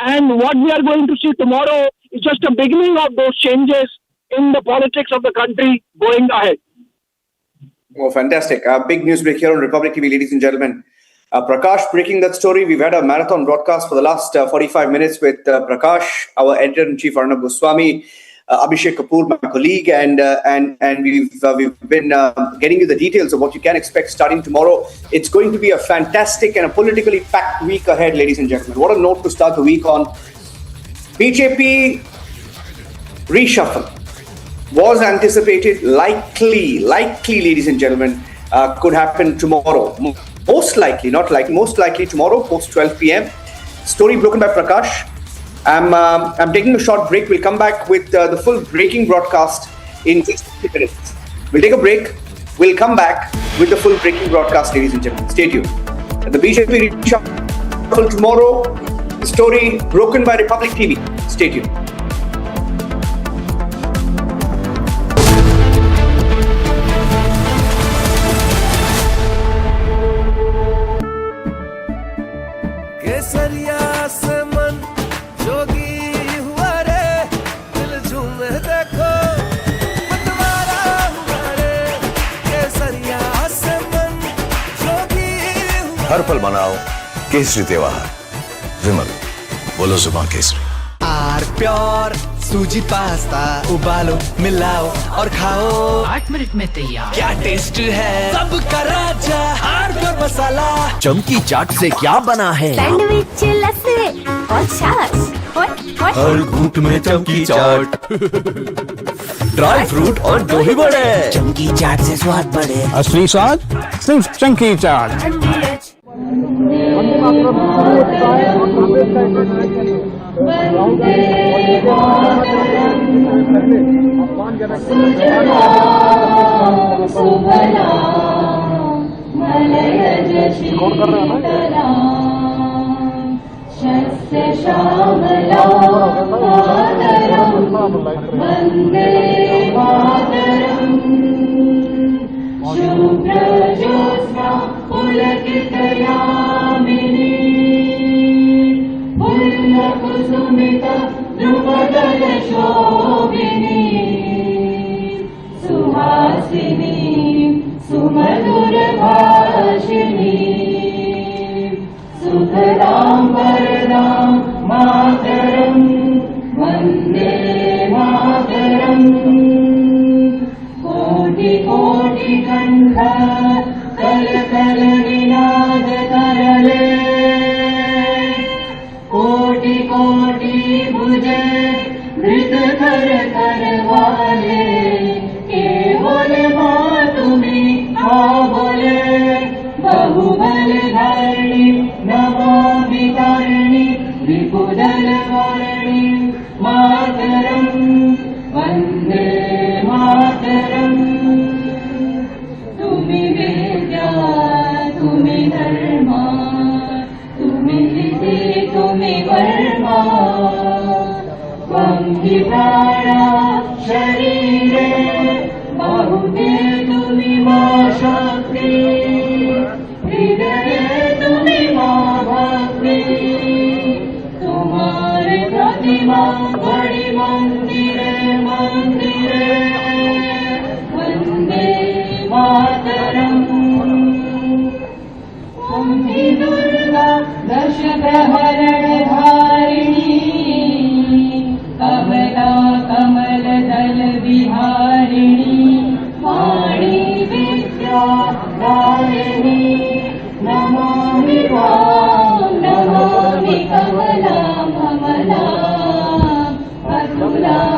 And what we are going to see tomorrow is just a beginning of those changes in the politics of the country going ahead. Oh, fantastic. Big news break here on Republic TV, ladies and gentlemen. Prakash breaking that story. We've had a marathon broadcast for the last 45 minutes with Prakash, our editor-in-chief, Arnab Goswami, Abhishek Kapoor, my colleague, and we've been getting you the details of what you can expect starting tomorrow. It's going to be a fantastic and a politically packed week ahead, ladies and gentlemen. What a note to start the week on. BJP reshuffle was anticipated, likely, ladies and gentlemen, could happen tomorrow. Most likely, not likely, most likely tomorrow, post 12 p.m. Story broken by Prakash. I'm taking a short break. We'll come back with the full breaking broadcast in 60 minutes. We'll take a break. We'll come back with the full breaking broadcast, ladies and gentlemen. Stay tuned. The BJP reshuffle tomorrow. The story broken by Republic TV. Stay tuned. हर पल मनाओ केसरी त्योहार। विमल, बोलो जुबान Kesari. Are pure सूजी pasta उबालो, मिलाओ और खाओ, 8 minute में तैयार। क्या टेस्ट है, सबका राजा आर प्योर मसाला। चमकी चाट से क्या बना है? सैंडविच, लस्सी और छाछ। हर घूंट में चमकी चाट। ड्राई फ्रूट और दही बड़े। चमकी चाट से स्वाद बढ़े। असली स्वाद सिर्फ चमकी चाट। सुमधुर भाषिणी सुखदां वरदां मातरं वन्दे मातरं कोटि कोटि कंठ कल कल निनाद करले कोटि कोटि भुजे मृत कर कर वाले बोले माँ तुम्हें बोले बहुबल धारिणी नमामि तारिणी विपुदल वारिणी मातरं वन्दे मातरं तुम्हें विद्या तुम्हें धर्मा तुम्हें विधि तुम्हें कर्मा त्वं हि प्राणा शरीरे बहुते तुम्हें मां शक्ति हृदय तुम्हें मां भक्ति तुम्हारे प्रतिमा बड़ी मंदिरे मंदिरे वन्दे मातरं त्वं हि दुर्गा दश प्रहरण धारिणी कमला कमल दल विहारिणी वाणी विद्या दारिणी नमामि त्वां Namami कमलां कमलां अतुलां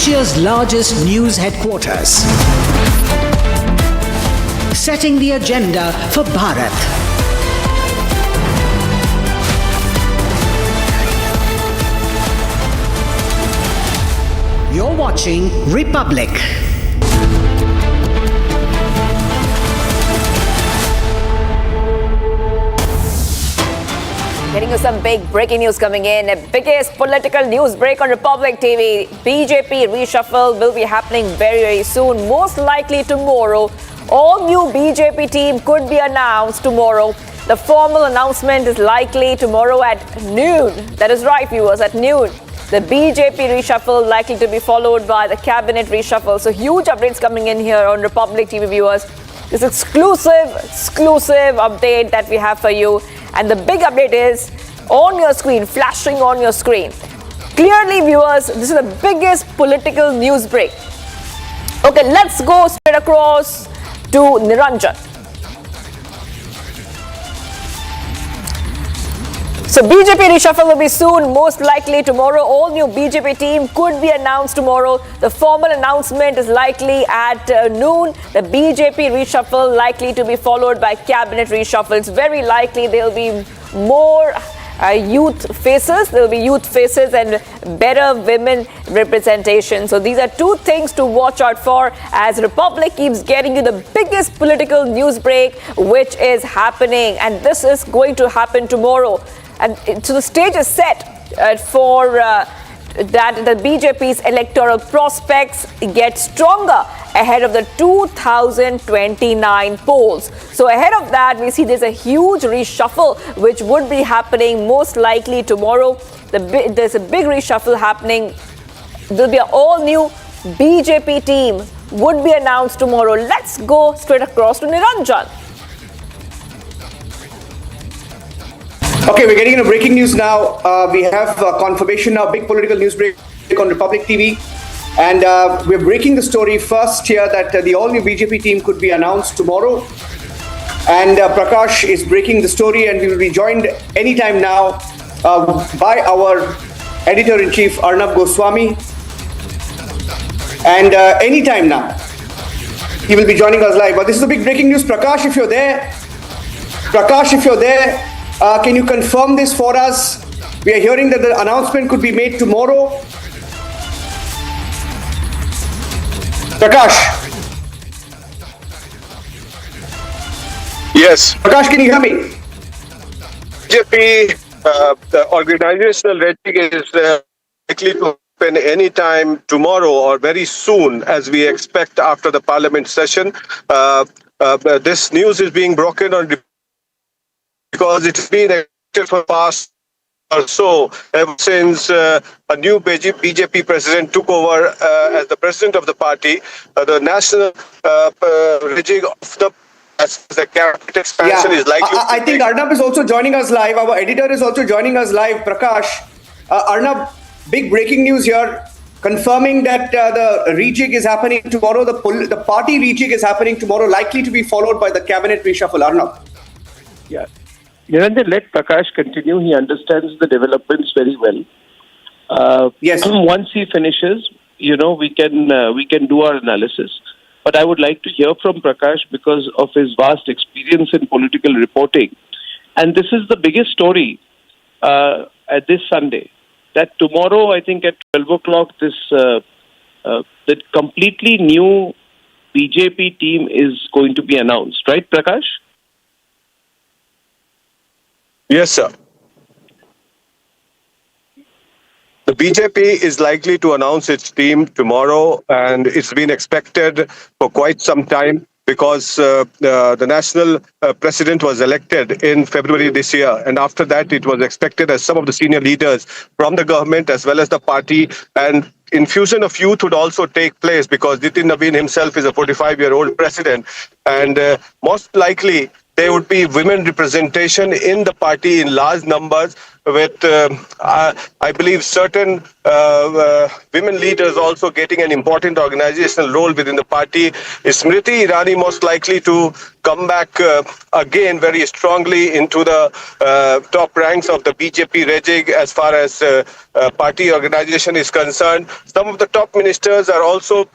Asia's largest news headquarters. Setting the agenda for Bharat. You're watching Republic. Getting you some big breaking news coming in. The biggest political news break on Republic TV. BJP reshuffle will be happening very, very soon. Most likely tomorrow. All new BJP team could be announced tomorrow. The formal announcement is likely tomorrow at noon. That is right, viewers, at noon. The BJP reshuffle likely to be followed by the cabinet reshuffle. So huge updates coming in here on Republic TV, viewers. This exclusive update that we have for you. And the big update is on your screen, flashing on your screen. Clearly, viewers, this is the biggest political news break. Okay, let's go straight across to Narendra. So BJP reshuffle will be soon, most likely tomorrow. All new BJP team could be announced tomorrow. The formal announcement is likely at noon. The BJP reshuffle likely to be followed by cabinet reshuffle. It's very likely there will be more youth faces. There will be youth faces and better women representation. So these are two things to watch out for as Republic keeps getting you the biggest political news break which is happening. And this is going to happen tomorrow. And so the stage is set for that the BJP's electoral prospects get stronger ahead of the 2029 polls. So ahead of that, we see there's a huge reshuffle which would be happening most likely tomorrow. There's a big reshuffle happening. There'll be an all-new BJP team would be announced tomorrow. Let's go straight across to Narendra. Okay, we're getting into breaking news now. We have confirmation now, big political news break on Republic TV. And we're breaking the story first here that the all-new BJP team could be announced tomorrow. And Prakash is breaking the story, and we will be joined anytime now by our editor-in-chief, Arnab Goswami. And anytime now, he will be joining us live. But this is a big breaking news. Prakash, if you're there, can you confirm this for us? We are hearing that the announcement could be made tomorrow. Prakash. Yes. Prakash, can you hear me? BJP, the organizational rating is likely to happen anytime tomorrow or very soon, as we expect after the parliament session. This news is being broken on because it's been active for the past or so, ever since a new BJP president took over as the president of the party. The national rigging of the cabinet expansion is likely. I think Arnab is also joining us live. Our editor is also joining us live. Prakash, Arnab, big breaking news here, confirming that the rejig is happening tomorrow. The party rejig is happening tomorrow, likely to be followed by the cabinet reshuffle. Arnab. Yeah. Narendra, let Prakash continue. He understands the developments very well. Yes. Once he finishes, we can do our analysis. But I would like to hear from Prakash because of his vast experience in political reporting. And this is the biggest story at this Sunday. That tomorrow, I think at 12 o'clock, the completely new BJP team is going to be announced. Right, Prakash? Yes, sir. The BJP is likely to announce its team tomorrow, and it's been expected for quite some time because the national president was elected in February this year. And after that, it was expected as some of the senior leaders from the government as well as the party and infusion of youth would also take place because Nitin Naveen himself is a 45-year-old president. And most likely, there would be women representation in the party in large numbers, with I believe certain women leaders also getting an important organizational role within the party. Is Smriti Irani most likely to come back again very strongly into the top ranks of the BJP rejig as far as party organization is concerned? Some of the top ministers are also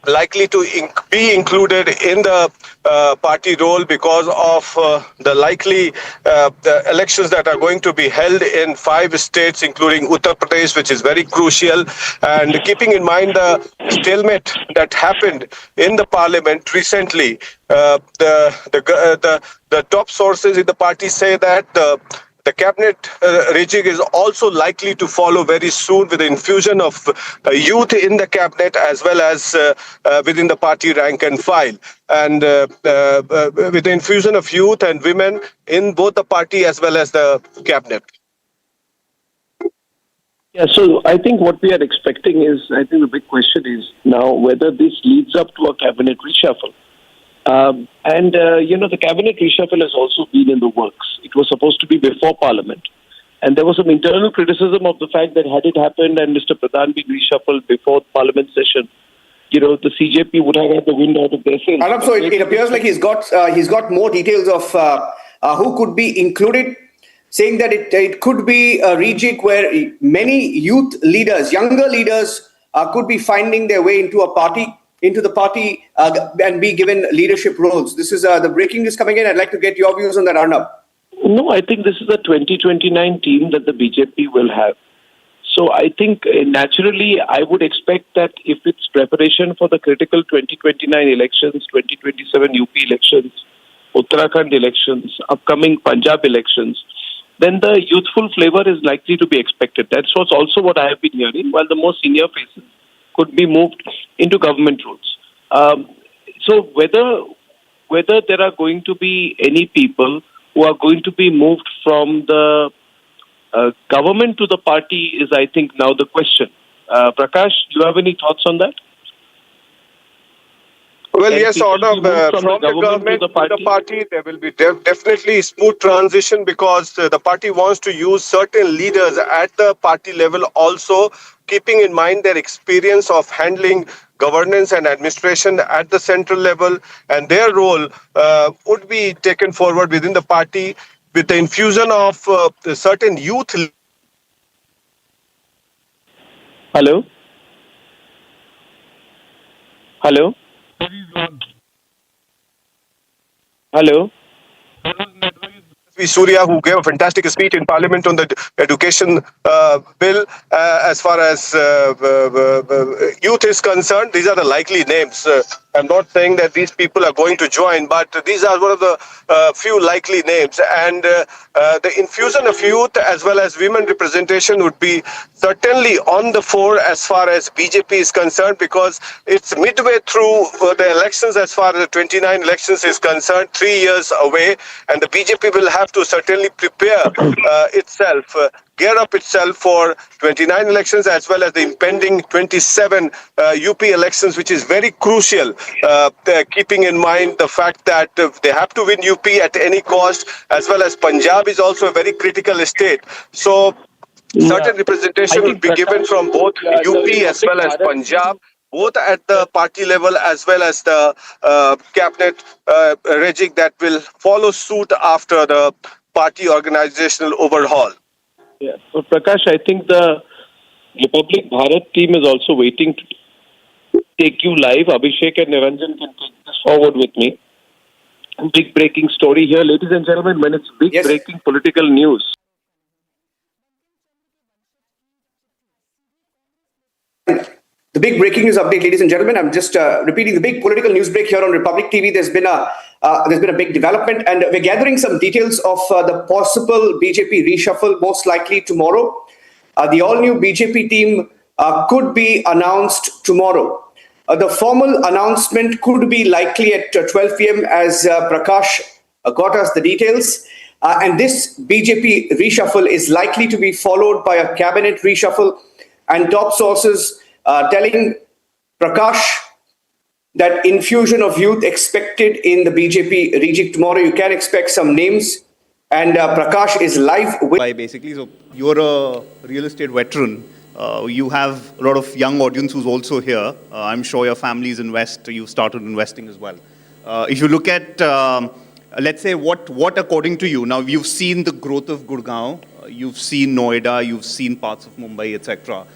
likely to be included in the party role because of the likely the elections that are going to be held in 5 states, including Uttar Pradesh, which is very crucial. And keeping in mind the stalemate that happened in the parliament recently, the top sources in the party say that the cabinet rejig is also likely to follow very soon, with the infusion of youth in the cabinet as well as within the party rank and file. And with the infusion of youth and women in both the party as well as the cabinet. Yeah, so I think what we are expecting is, I think the big question is now whether this leads up to a cabinet reshuffle. The cabinet reshuffle has also been in the works. It was supposed to be before Parliament. And there was some internal criticism of the fact that had it happened and Mr. Pradhan been reshuffled before Parliament session, the CJP would have had the wind out of their sails. Arnab, so it appears like he's got more details of who could be included, saying that it could be a rejig where many youth leaders, younger leaders, could be finding their way into the party and be given leadership roles. This is the breaking news coming in. I'd like to get your views on that, Arnab. No, I think this is the 2029 team that the BJP will have. So I think naturally I would expect that if it's preparation for the critical 2029 elections, 2027 UP elections, Uttarakhand elections, upcoming Punjab elections, then the youthful flavor is likely to be expected. That's also what I have been hearing, while the more senior faces could be moved into government roles. So whether there are going to be any people who are going to be moved from the government to the party is, I think, now the question. Prakash, do you have any thoughts on that? Well, yes, Arnab, from the government to the party, there will be definitely smooth transition, because the party wants to use certain leaders at the party level also, keeping in mind their experience of handling governance and administration at the central level, and their role would be taken forward within the party with the infusion of certain youth. Hello? Hello? Hello? Surya, who gave a fantastic speech in Parliament on the education bill. As far as youth is concerned, these are the likely names. I'm not saying that these people are going to join, but these are one of the few likely names. And the infusion of youth as well as women representation would be certainly on the fore as far as BJP is concerned, because it's midway through the elections as far as the 29 elections is concerned, 3 years away, and the BJP will have to certainly prepare itself, gear up itself for 29 elections as well as the impending 27 UP elections, which is very crucial, keeping in mind the fact that they have to win UP at any cost, as well as Punjab is also a very critical state. So certain representation will be given from both UP as well as Punjab, both at the party level as well as the cabinet rejig that will follow suit after the party organizational overhaul. Yeah, so Prakash, I think the Republic Bharat team is also waiting to take you live. Abhishek and Narendra can take this forward with me. Big breaking story here, ladies and gentlemen, when it's big breaking political news. The big breaking news update, ladies and gentlemen. I'm just repeating the big political news break here on Republic TV. There's been a big development, and we're gathering some details of the possible BJP reshuffle, most likely tomorrow. The all-new BJP team could be announced tomorrow. The formal announcement could be likely at 12 p.m. as Prakash got us the details. And this BJP reshuffle is likely to be followed by a cabinet reshuffle, and top sources telling Prakash that infusion of youth expected in the BJP rejig tomorrow? You can expect some names. And Prakash is live with... Basically, so you're a real estate veteran. You have a lot of young audience who's also here. I'm sure your families invest. You've started investing as well. If you look at, let's say, what according to you, now you've seen the growth of Gurgaon, you've seen Noida, you've seen parts of Mumbai, etc.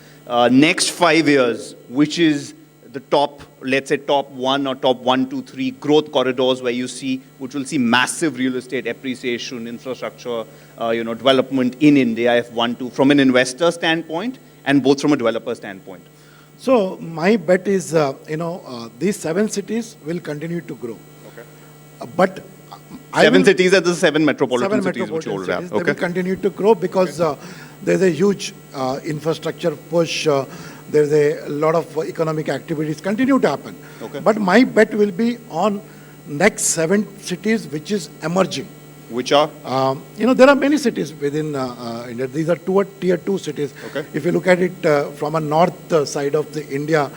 Next 5 years, which is the top, let's say top 1 or top 1, 2, 3 growth corridors where you see, which will see massive real estate appreciation, infrastructure, development in India, if one, two, from an investor standpoint and both from a developer standpoint? So my bet is, these 7 cities will continue to grow. Okay. But 7 cities are the 7 metropolitan cities which you already have. Okay. They will continue to grow because there's a huge infrastructure push. There's a lot of economic activities continue to happen. Okay. But my bet will be on next 7 cities which is emerging. Which are? There are many cities within India. These are tier 2 cities. Okay. If you look at it from a north side of the India,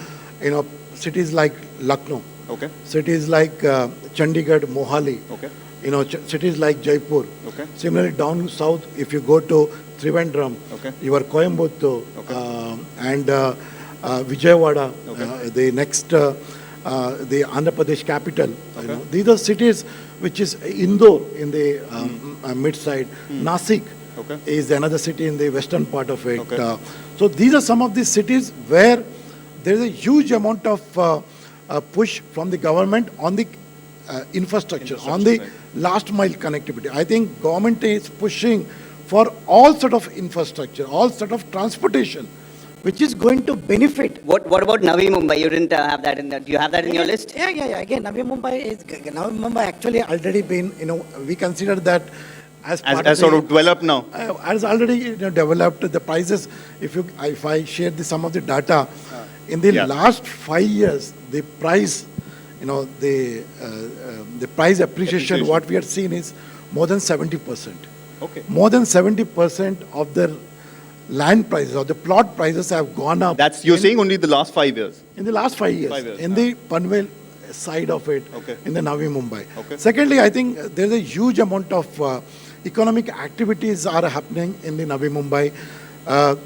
cities like Lucknow. Okay. Cities like Chandigarh, Mohali. Okay. Cities like Jaipur. Okay. Similarly, down south, if you go to Trivandrum, okay. your Coimbatore, okay. and Vijayawada, okay. the next, the Andhra Pradesh capital. Okay. These are cities which is Indore in the mid-side. Nasik okay. is another city in the western part of it. Okay. So these are some of these cities where there is a huge amount of push from the government on the infrastructure, on the last mile connectivity. I think government is pushing for all sort of infrastructure, all sort of transportation, which is going to benefit. What about Navi Mumbai? You didn't have that in that. Do you have that in your list? Yeah. Again, Navi Mumbai actually already been, we consider that as sort of developed now. As already developed. The prices, if I share some of the data, in the last 5 years, the price, the price appreciation, what we have seen is more than 70%. Okay. More than 70% of the land prices or the plot prices have gone up. That's, you're saying only the last 5 years? In the last 5 years. 5 years. In the Panvel side of it, okay. in the Navi Mumbai. Okay. Secondly, I think there's a huge amount of economic activities are happening in the Navi Mumbai.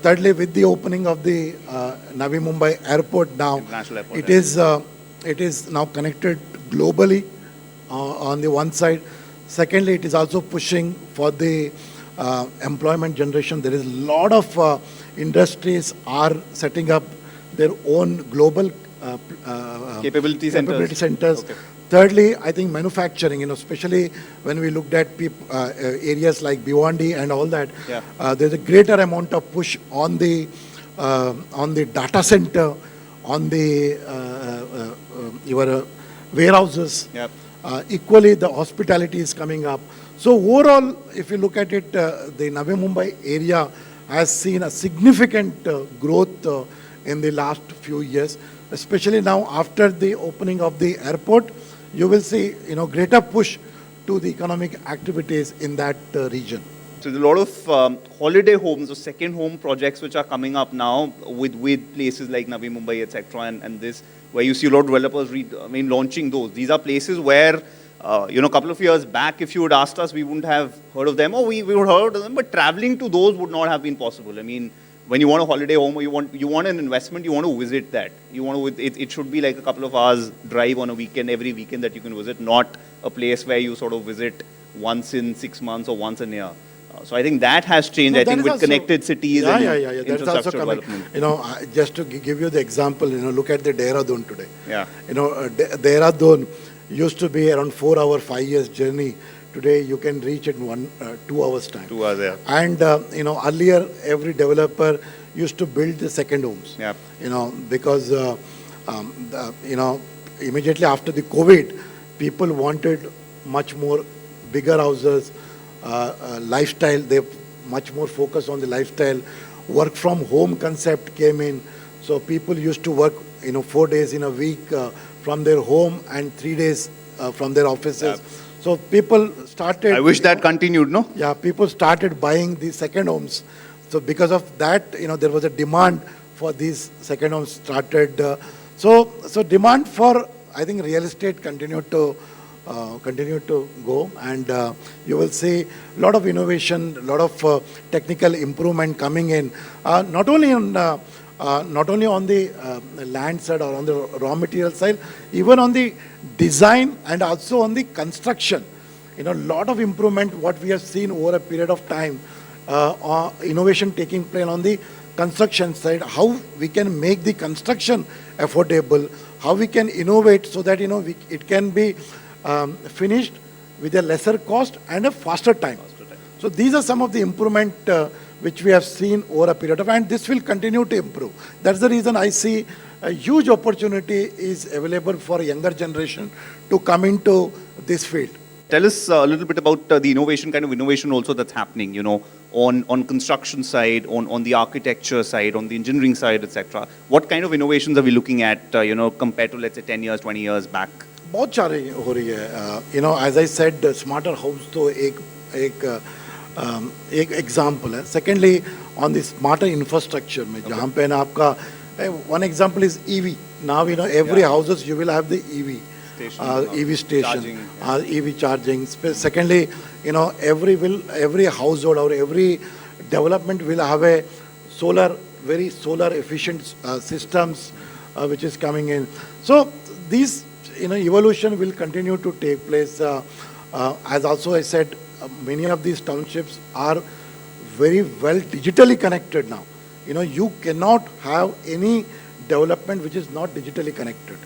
Thirdly, with the opening of the Navi Mumbai airport now, airport, it is now connected globally on the one side. Secondly, it is also pushing for the employment generation. There is a lot of industries are setting up their own global capability centers. Okay. Thirdly, I think manufacturing, especially when we looked at areas like Bhiwandi and all that, there's a greater amount of push on the data center, on the your warehouses. Yep. Equally, the hospitality is coming up. So overall, if you look at it, the Navi Mumbai area has seen a significant growth in the last few years, especially now after the opening of the airport. You will see, greater push to the economic activities in that region. So there's a lot of holiday homes or second home projects which are coming up now with places like Navi Mumbai, etc. And this, where you see a lot of developers launching those. These are places where, a couple of years back, if you had asked us, we wouldn't have heard of them, or we would have heard of them, but traveling to those would not have been possible. I mean, when you want a holiday home or you want an investment, you want to visit that. It should be like a couple of hours drive on a weekend, every weekend that you can visit, not a place where you sort of visit once in 6 months or once a year. So I think that has changed. No, I think with also, connected cities and infrastructure coming. development. Just to give you the example, look at the Dehradun today. Yeah. Dehradun used to be around 4 hour, 5 years journey. Today you can reach it in 2 hours time. 2 hours, yeah. And earlier every developer used to build the second homes. Yeah. Because immediately after the COVID, people wanted much more bigger houses, lifestyle. They much more focused on the lifestyle. Work from home concept came in, so people used to work 4 days in a week from their home and 3 days from their offices. Yeah. So people started... I wish that continued, no? Yeah, people started buying these second homes. So because of that, there was a demand for these second homes started. So demand for I think real estate continue to go, and you will see a lot of innovation, a lot of technical improvement coming in, not only on the land side or on the raw material side, even on the design and also on the construction. A lot of improvement what we have seen over a period of time, innovation taking place on the construction side, how we can make the construction affordable, how we can innovate so that it can be finished with a lesser cost and a faster time. So these are some of the improvement which we have seen over a period of time, and this will continue to improve. That's the reason I see a huge opportunity is available for a younger generation to come into this field. Tell us a little bit about the innovation, kind of innovation also that's happening, on construction side, on the architecture side, on the engineering side, etc. What kind of innovations are we looking at, compared to, let's say, 10 years, 20 years back? बहुत सारे हो रही है, as I said, smarter homes तो एक example है. Secondly, on the smarter infrastructure में जहाँ पे ना आपका one example is EV. Now every houses you will have the EV. EV station, EV charging. Secondly, every household or every development will have a very solar efficient systems which is coming in. So these evolution will continue to take place. As also I said, many of these townships are very well digitally connected now. You cannot have any development which is not digitally connected.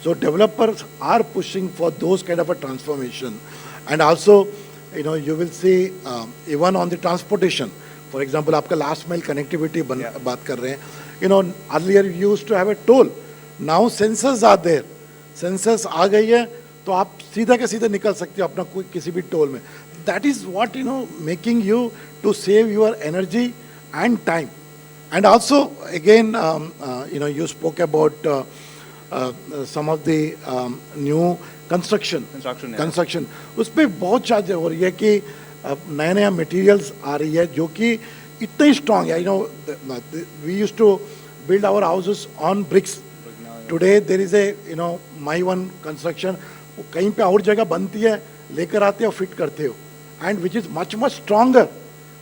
So developers are pushing for those kind of a transformation. And also, you will see even on the transportation. For example, आपका last mile connectivity बात कर रहे हैं. Earlier you used to have a toll. Now sensors are there. Sensors आ गई है, तो आप सीधा के सीधा निकल सकते हो अपना कोई किसी भी टोल में. That is what making you to save your energy and time. And also again, you spoke about some of the new construction. उस पे बहुत चार्ज हो रही है कि नया materials आ रही है जो कि इतने strong है. We used to build our houses on bricks. Today there is a my one construction, कहीं पे और जगह बनती है, लेकर आते हो, fit करते हो, and which is much stronger.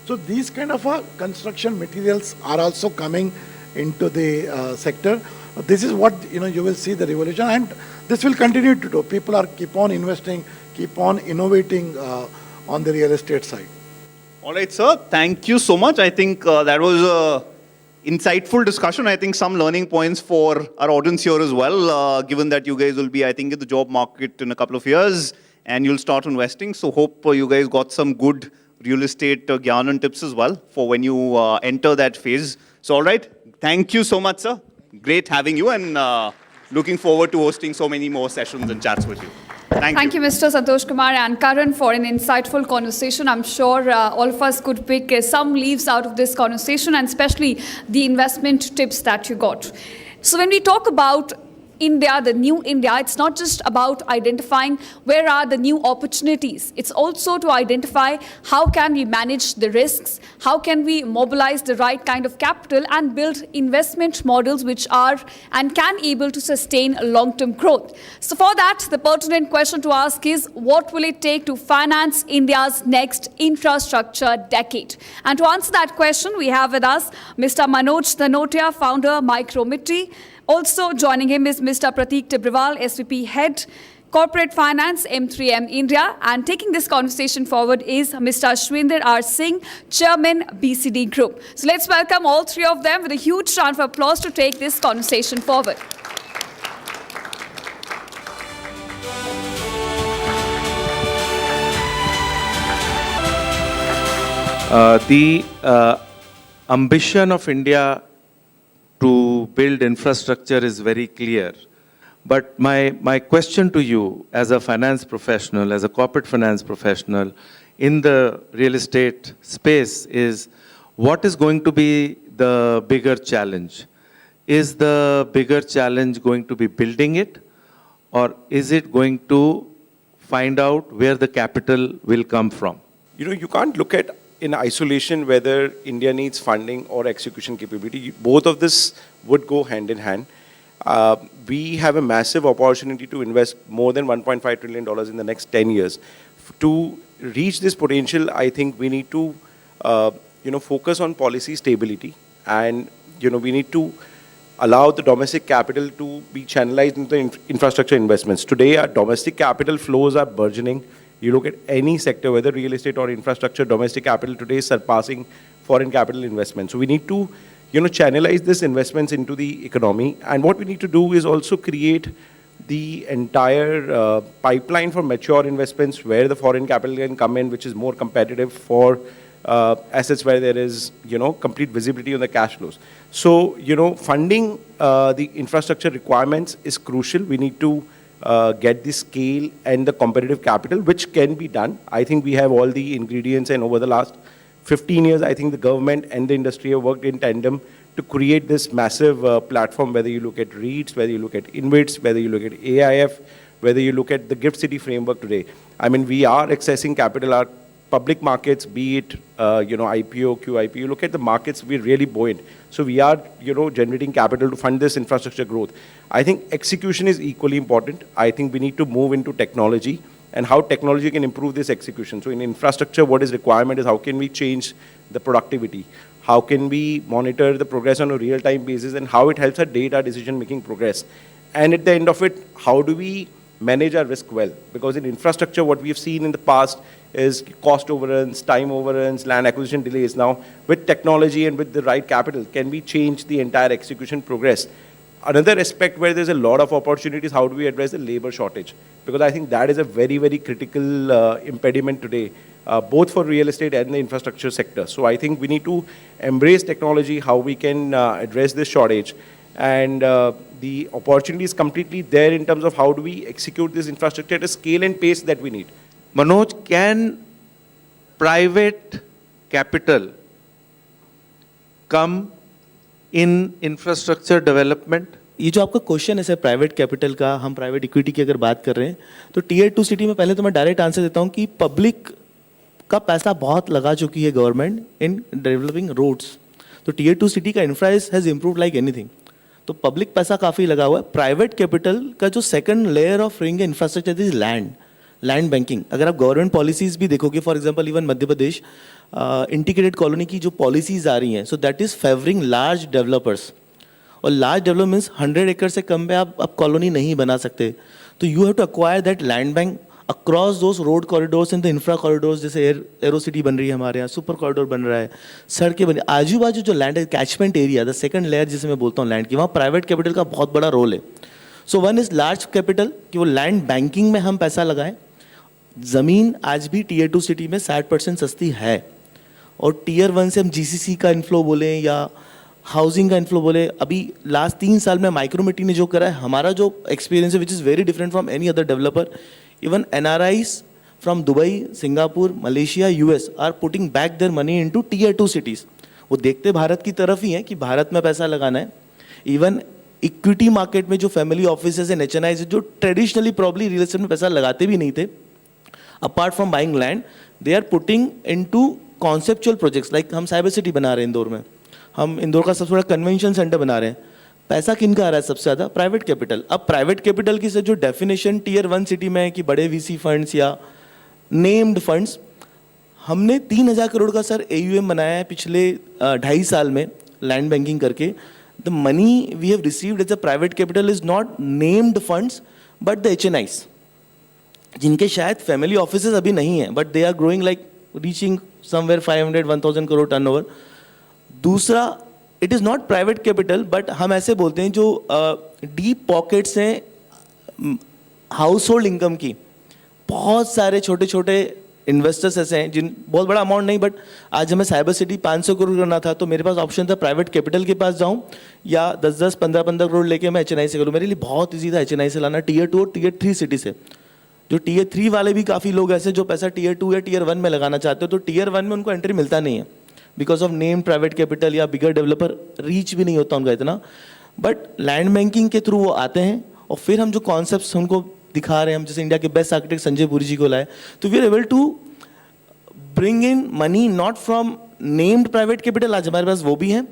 So these kind of construction materials are also coming into the sector. This is what you will see the revolution, and this will continue to do. People are keep on investing, keep on innovating on the real estate side. All right, sir. Thank you so much. I think that was a insightful discussion. I think some learning points for our audience here as well, given that you guys will be, I think, in the job market in a couple of years and you'll start investing. So hope you guys got some good real estate gyan and tips as well for when you enter that phase. So, all right. Thank you so much, sir. Great having you, and looking forward to hosting so many more sessions and chats with you. Thank you, Mr. Santosh Kumar and Karan, for an insightful conversation. I'm sure all of us could pick some leaves out of this conversation, and especially the investment tips that you got. So when we talk about India, the new India, it's not just about identifying where are the new opportunities. It's also to identify how can we manage the risks, how can we mobilize the right kind of capital and build investment models which are and can able to sustain long-term growth. So for that, the pertinent question to ask is, what will it take to finance India's next infrastructure decade? And to answer that question, we have with us Mr. Manoj Dhanotia, founder, Micrometry. Also joining him is Mr. Prateek Tibrewal, SVP Head, Corporate Finance, M3M India. And taking this conversation forward is Mr. Ashwinder R. Singh, Chairman, BCD Group. So let's welcome all three of them with a huge round of applause to take this conversation forward. The ambition of India to build infrastructure is very clear. But my question to you as a finance professional, as a corporate finance professional in the real estate space is, what is going to be the bigger challenge? Is the bigger challenge going to be building it, or is it going to find out where the capital will come from? You can't look at in isolation whether India needs funding or execution capability. Both of this would go hand in hand. we have a massive opportunity to invest more than $1.5 trillion in the next 10 years. To reach this potential, I think we need to, focus on policy stability, and, we need to allow the domestic capital to be channelized into infrastructure investments. Today, our domestic capital flows are burgeoning. You look at any sector, whether real estate or infrastructure, domestic capital today is surpassing foreign capital investment. So we need to, channelize this investments into the economy. And what we need to do is also create the entire pipeline for mature investments where the foreign capital can come in, which is more competitive for assets where there is, complete visibility on the cash flows. So, funding the infrastructure requirements is crucial. We need to get the scale and the competitive capital, which can be done. I think we have all the ingredients, and over the last 15 years, I think the government and the industry have worked in tandem to create this massive platform, whether you look at REITs, whether you look at InvITs, whether you look at AIF, whether you look at the GIFT City framework today. I mean, we are accessing capital. Our public markets, be it, IPO, QIP, you look at the markets, we're really buoyant. So we are, generating capital to fund this infrastructure growth. I think execution is equally important. I think we need to move into technology and how technology can improve this execution. So in infrastructure, what is requirement is how can we change the productivity? How can we monitor the progress on a real-time basis, and how it helps our data decision-making progress? And at the end of it, how do we manage our risk well? Because in infrastructure, what we've seen in the past is cost overruns, time overruns, land acquisition delays. Now, with technology and with the right capital, can we change the entire execution progress? Another aspect where there's a lot of opportunities, how do we address the labor shortage? Because I think that is a very, very critical impediment today, both for real estate and the infrastructure sector. So I think we need to embrace technology, how we can address this shortage. And the opportunity is completely there in terms of how do we execute this infrastructure at a scale and pace that we need. Manoj, can private capital come in infrastructure development? ये जो आपका question है sir private capital का, हम private equity की अगर बात कर रहे हैं तो टीयर 2 सिटी में पहले तो मैं डायरेक्ट आंसर देता हूँ कि पब्लिक का पैसा बहुत लगा चुकी है गवर्नमेंट इन डेवलपिंग रोड्स. तो टीयर 2 सिटी का infra has improve like anything. तो पब्लिक पैसा काफ़ी लगा हुआ है. प्राइवेट कैपिटल का जो second layer of ring infrastructure is land banking. अगर आप गवर्नमेंट पॉलिसीज़ भी देखोगे, for example even Madhya Pradesh integrated colony की जो पॉलिसीज़ आ रही हैं, so that is favouring large developers. और लार्ज डेवलप मीन्स 100 एकड़ से कम में आप कॉलोनी नहीं बना सकते. तो you have to acquire that land bank across those road corridors and the infra corridors. जैसे एरो सिटी बन रही है हमारे यहाँ, सुपर कॉरिडोर बन रहा है, सड़कें बन, आजू बाजू जो लैंड है, catchment area, the second layer जिसे मैं बोलता हूँ लैंड की, वहाँ प्राइवेट कैपिटल का बहुत बड़ा रोल है. So one is large capital कि वो लैंड बैंकिंग में हम पैसा लगाएं. ज़मीन आज भी टीयर 2 सिटी में 60% सस्ती है. और टीयर 1 से हम GCC का इन्फ्लो बोलें या हाउसिंग का इन्फ्लो बोले, अभी लास्ट 3 साल में माइक्रोमिटी ने जो करा है, हमारा जो एक्सपीरियंस है which is very different from any other developer. Even NRIs from Dubai, Singapore, Malaysia, US are putting back their money into tier 2 cities. वो देखते भारत की तरफ ही हैं कि भारत में पैसा लगाना है. इवन इक्विटी मार्केट में जो फैमिली ऑफिसेज एंड HNIs जो ट्रेडिशनली प्रॉब्ली रियल एस्टेट में पैसा लगाते भी नहीं थे, apart from buying land, they are putting into conceptual projects. Like हम साइबर सिटी बना रहे हैं इंदौर में, हम इंदौर का सबसे बड़ा कन्वेंशन सेंटर बना रहे हैं. पैसा किन का आ रहा है सबसे ज़्यादा? Private capital. अब प्राइवेट कैपिटल की से जो डेफिनेशन टीयर 1 सिटी में है कि बड़े VC फंड्स या नेम्ड फंड्स, हमने 3,000 करोड़ का सर AUM बनाया है पिछले 2.5 साल में लैंड बैंकिंग करके. The money we have received as a private capital is not named funds but the HNIs, जिनके शायद फैमिली ऑफिसेज अभी नहीं हैं, but they are growing like reaching somewhere 500-1,000 crore turnover. दूसरा, it is not private capital but हम ऐसे बोलते हैं जो डीप पॉकेट्स हैं हाउस होल्ड इनकम की. बहुत सारे छोटे छोटे इन्वेस्टर्स ऐसे हैं जिन बहुत बड़ा अमाउंट नहीं, बट आज हमें साइबर सिटी 500 करोड़ करना था तो मेरे पास ऑप्शन था प्राइवेट कैपिटल के पास जाऊं या 10-10, 15-15 करोड़ लेके मैं HNI से करूं. मेरे लिए बहुत ईजी था HNI से लाना टीयर 2 और टीयर 3 सिटी से. जो टीयर 3 वाले भी काफ़ी लोग ऐसे जो पैसा टीयर 2 या टीयर 1 में लगाना चाहते हो, तो टीयर 1 में उनको एंट्री मिलता नहीं है because of name private capital या बिगर डेवलपर रीच भी नहीं होता उनका इतना. बट लैंड बैंकिंग के थ्रू वो आते हैं और फिर हम जो कॉन्सेप्ट्स उनको दिखा रहे हैं, हम जैसे इंडिया के बेस्ट आर्किटेक्ट संजय पुरी जी को लाए, तो we are able to bring in money not from named private capital. आज हमारे पास वो भी हैं,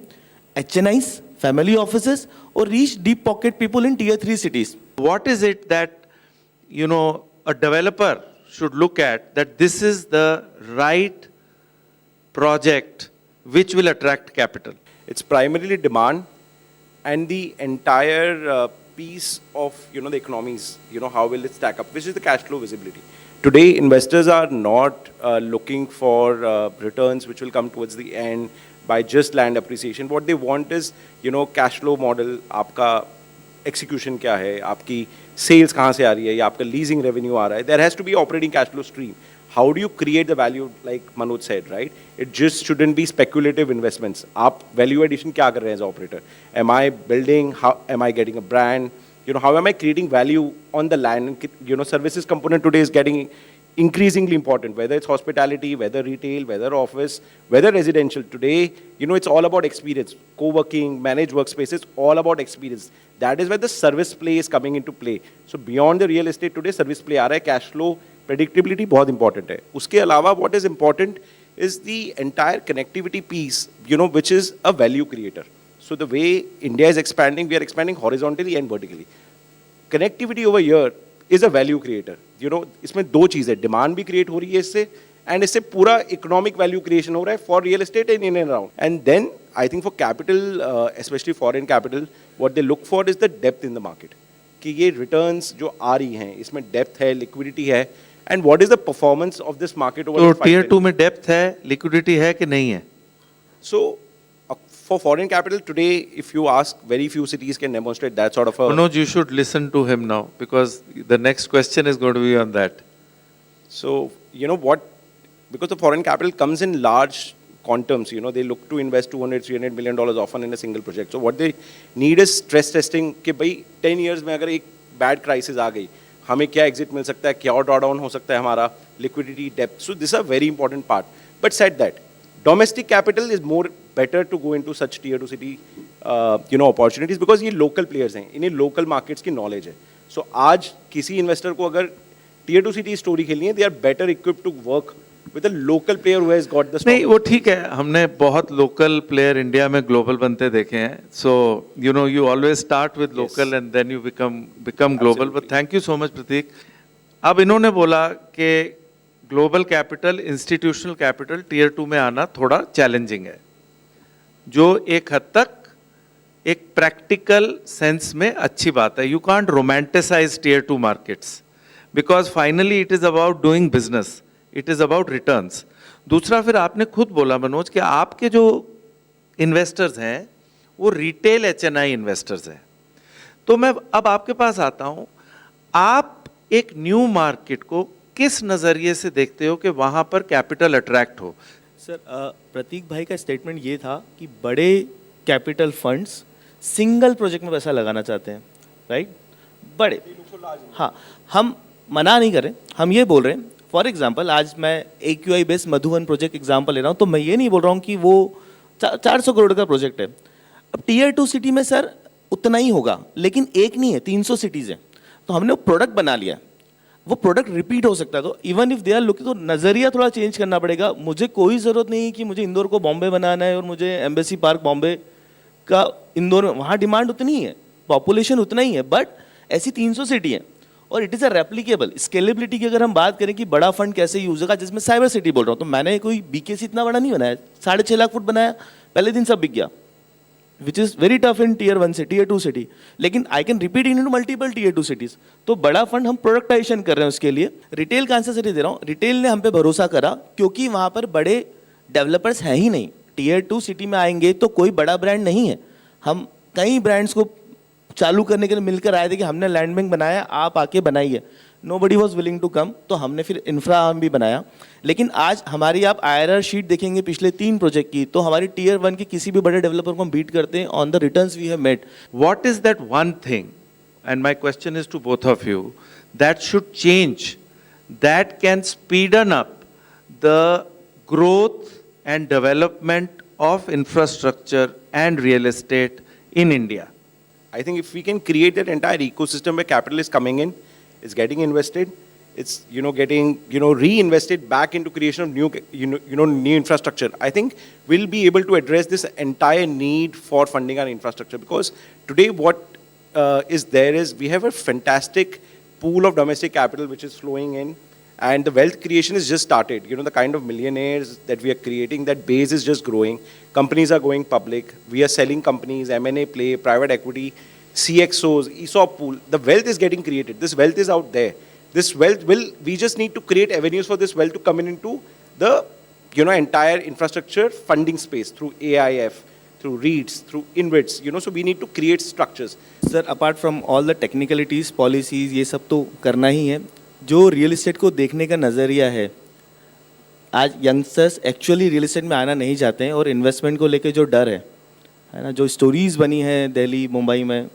HNIs, family offices, or reach deep pocket people in tier 3 cities. What is it that, a developer should look at, that this is the right project which will attract capital? It's primarily demand and the entire piece of, the economies, how will it stack up, which is the cash flow visibility. Today, investors are not looking for returns which will come towards the end by just land appreciation. What they want is, cash flow model, आपका execution क्या है, आपकी sales कहाँ से आ रही है, या आपका leasing revenue आ रहा है. There has to be operating cash flow stream. How do you create the value, like Manoj said, right? It just shouldn't be speculative investments. आप value addition क्या कर रहे हैं as operator? Am I building? How am I getting a brand? How am I creating value on the land? Services component today is getting increasingly important, whether it's hospitality, whether retail, whether office, whether residential. Today, it's all about experience. Co-working, managed workspaces, all about experience. That is where the service play is coming into play. So beyond the real estate today, service play aa raha hai, cash flow, predictability बहुत important है. उसके अलावा what is important is the entire connectivity piece, which is a value creator. So the way India is expanding, we are expanding horizontally and vertically. Connectivity over here is a value creator. इसमें दो चीज़ है, demand भी create हो रही है इससे, and इससे पूरा economic value creation हो रहा है for real estate and in and around. And then I think for capital, especially foreign capital, what they look for is the depth in the market. कि ये returns जो आ रही हैं, इसमें depth है, liquidity है, and what is the performance of this market over the 5 tier 2 में depth है, liquidity है कि नहीं है? So for foreign capital today, if you ask, very few cities can demonstrate that sort of a... Manoj, you should listen to him now, because the next question is going to be on that. So, because the foreign capital comes in large quantums, they look to invest $200, $300 million often in a single project. So what they need is stress testing, कि भाई 10 years में अगर एक bad crisis आ गई, हमें क्या exit मिल सकता है, क्या drawdown हो सकता है हमारा, liquidity, depth. So this is a very important part. But said that, domestic capital is more better to go into such tier 2 city, opportunities, because ये local players हैं, इन्हें local markets की knowledge है. So आज किसी investor को अगर tier 2 city story खेलनी है, they are better equipped to work with a local player who has got the stock. नहीं, वो ठीक है, हमने बहुत local player इंडिया में global बनते देखे हैं. So you always start with local and then you become global. But thank you so much, Prateek. अब इन्होंने बोला कि global capital, institutional capital tier 2 में आना थोड़ा चैलेंजिंग है, जो एक हद तक एक प्रैक्टिकल सेंस में अच्छी बात है. You can't romanticise tier 2 markets, because finally it is about doing business, it is about returns. दूसरा, फिर आपने खुद बोला मनोज कि आपके जो इन्वेस्टर्स हैं वो रिटेल एचएनआई इन्वेस्टर्स हैं. तो मैं अब आपके पास आता हूं, आप एक न्यू मार्केट को किस नजरिए से देखते हो कि वहां पर कैपिटल अट्रैक्ट हो? सर, प्रतीक भाई का स्टेटमेंट ये था कि बड़े कैपिटल फंड्स सिंगल प्रोजेक्ट में पैसा लगाना चाहते हैं, राइट? बड़े, हाँ, हम मना नहीं कर रहे, हम ये बोल रहे हैं. फॉर एग्जांपल, आज मैं AQI based Madhuban project example ले रहा हूँ, तो मैं ये नहीं बोल रहा हूँ कि वो 400 करोड़ का प्रोजेक्ट है. अब टियर 2 सिटी में सर उतना ही होगा, लेकिन एक नहीं है, 300 सिटीज़ हैं. तो हमने वो प्रोडक्ट बना लिया, वो प्रोडक्ट रिपीट हो सकता है. तो even if they are looking, तो नज़रिया थोड़ा चेंज करना पड़ेगा. मुझे कोई ज़रूरत नहीं है कि मुझे इंदौर को बॉम्बे बनाना है और मुझे एम्बेसी पार्क बॉम्बे का इंदौर में, वहाँ डिमांड उतनी ही है, पॉपुलेशन उतना ही है, बट ऐसी 300 सिटी हैं और it is a replicable. Scalability की अगर हम बात करें कि बड़ा फंड कैसे यूज होगा, जिसमें साइबर सिटी बोल रहा हूँ, तो मैंने कोई BKC इतना बड़ा नहीं बनाया, 6.5 लाख फुट बनाया, पहले दिन सब बिक गया, which is very tough in tier 1 से टियर 2 सिटी. लेकिन I can repeat in multiple tier 2 cities. तो बड़ा फंड हम प्रोडक्टाइजेशन कर रहे हैं उसके लिए. रिटेल का आंसर दे रहा हूँ, रिटेल ने हम पे भरोसा करा क्योंकि वहाँ पर बड़े डेवलपर्स हैं ही नहीं. टियर 2 सिटी में आएंगे तो कोई बड़ा ब्रांड नहीं है. हम कई ब्रांड्स को चालू करने के लिए मिलकर आए थे कि हमने लैंड बैंक बनाया, आप आके बनाइए. Nobody was willing to come, तो हमने फिर इंफ्रा भी बनाया. लेकिन आज हमारी आप IRR शीट देखेंगे पिछले 3 प्रोजेक्ट की, तो हमारी टियर 1 के किसी भी बड़े डेवलपर को हम बीट करते हैं on the returns we have made. What is that one thing, and my question is to both of you, that should change, that can speed up the growth and development of infrastructure and real estate in India? I think if we can create that entire ecosystem where capital is coming in, is getting invested, it's getting reinvested back into creation of new infrastructure, I think we'll be able to address this entire need for funding our infrastructure. Because today what is there is we have a fantastic pool of domestic capital which is flowing in, and the wealth creation is just started. The kind of millionaires that we are creating, that base is just growing. Companies are going public. We are selling companies, M&A play, private equity, CXOs, ESOP pool. The wealth is getting created. This wealth is out there. This wealth we just need to create avenues for this wealth to come into the, entire infrastructure funding space through AIF, through REITs, through InvITs, so we need to create structures. Sir, apart from all the technicalities, policies, ये सब तो करना ही है. जो real estate को देखने का नज़रिया है, आज यंगस्टर्स एक्चुअली रियल एस्टेट में आना नहीं चाहते हैं, और इन्वेस्टमेंट को लेके जो डर है ना, जो स्टोरीज़ बनी है दिल्ली मुंबई में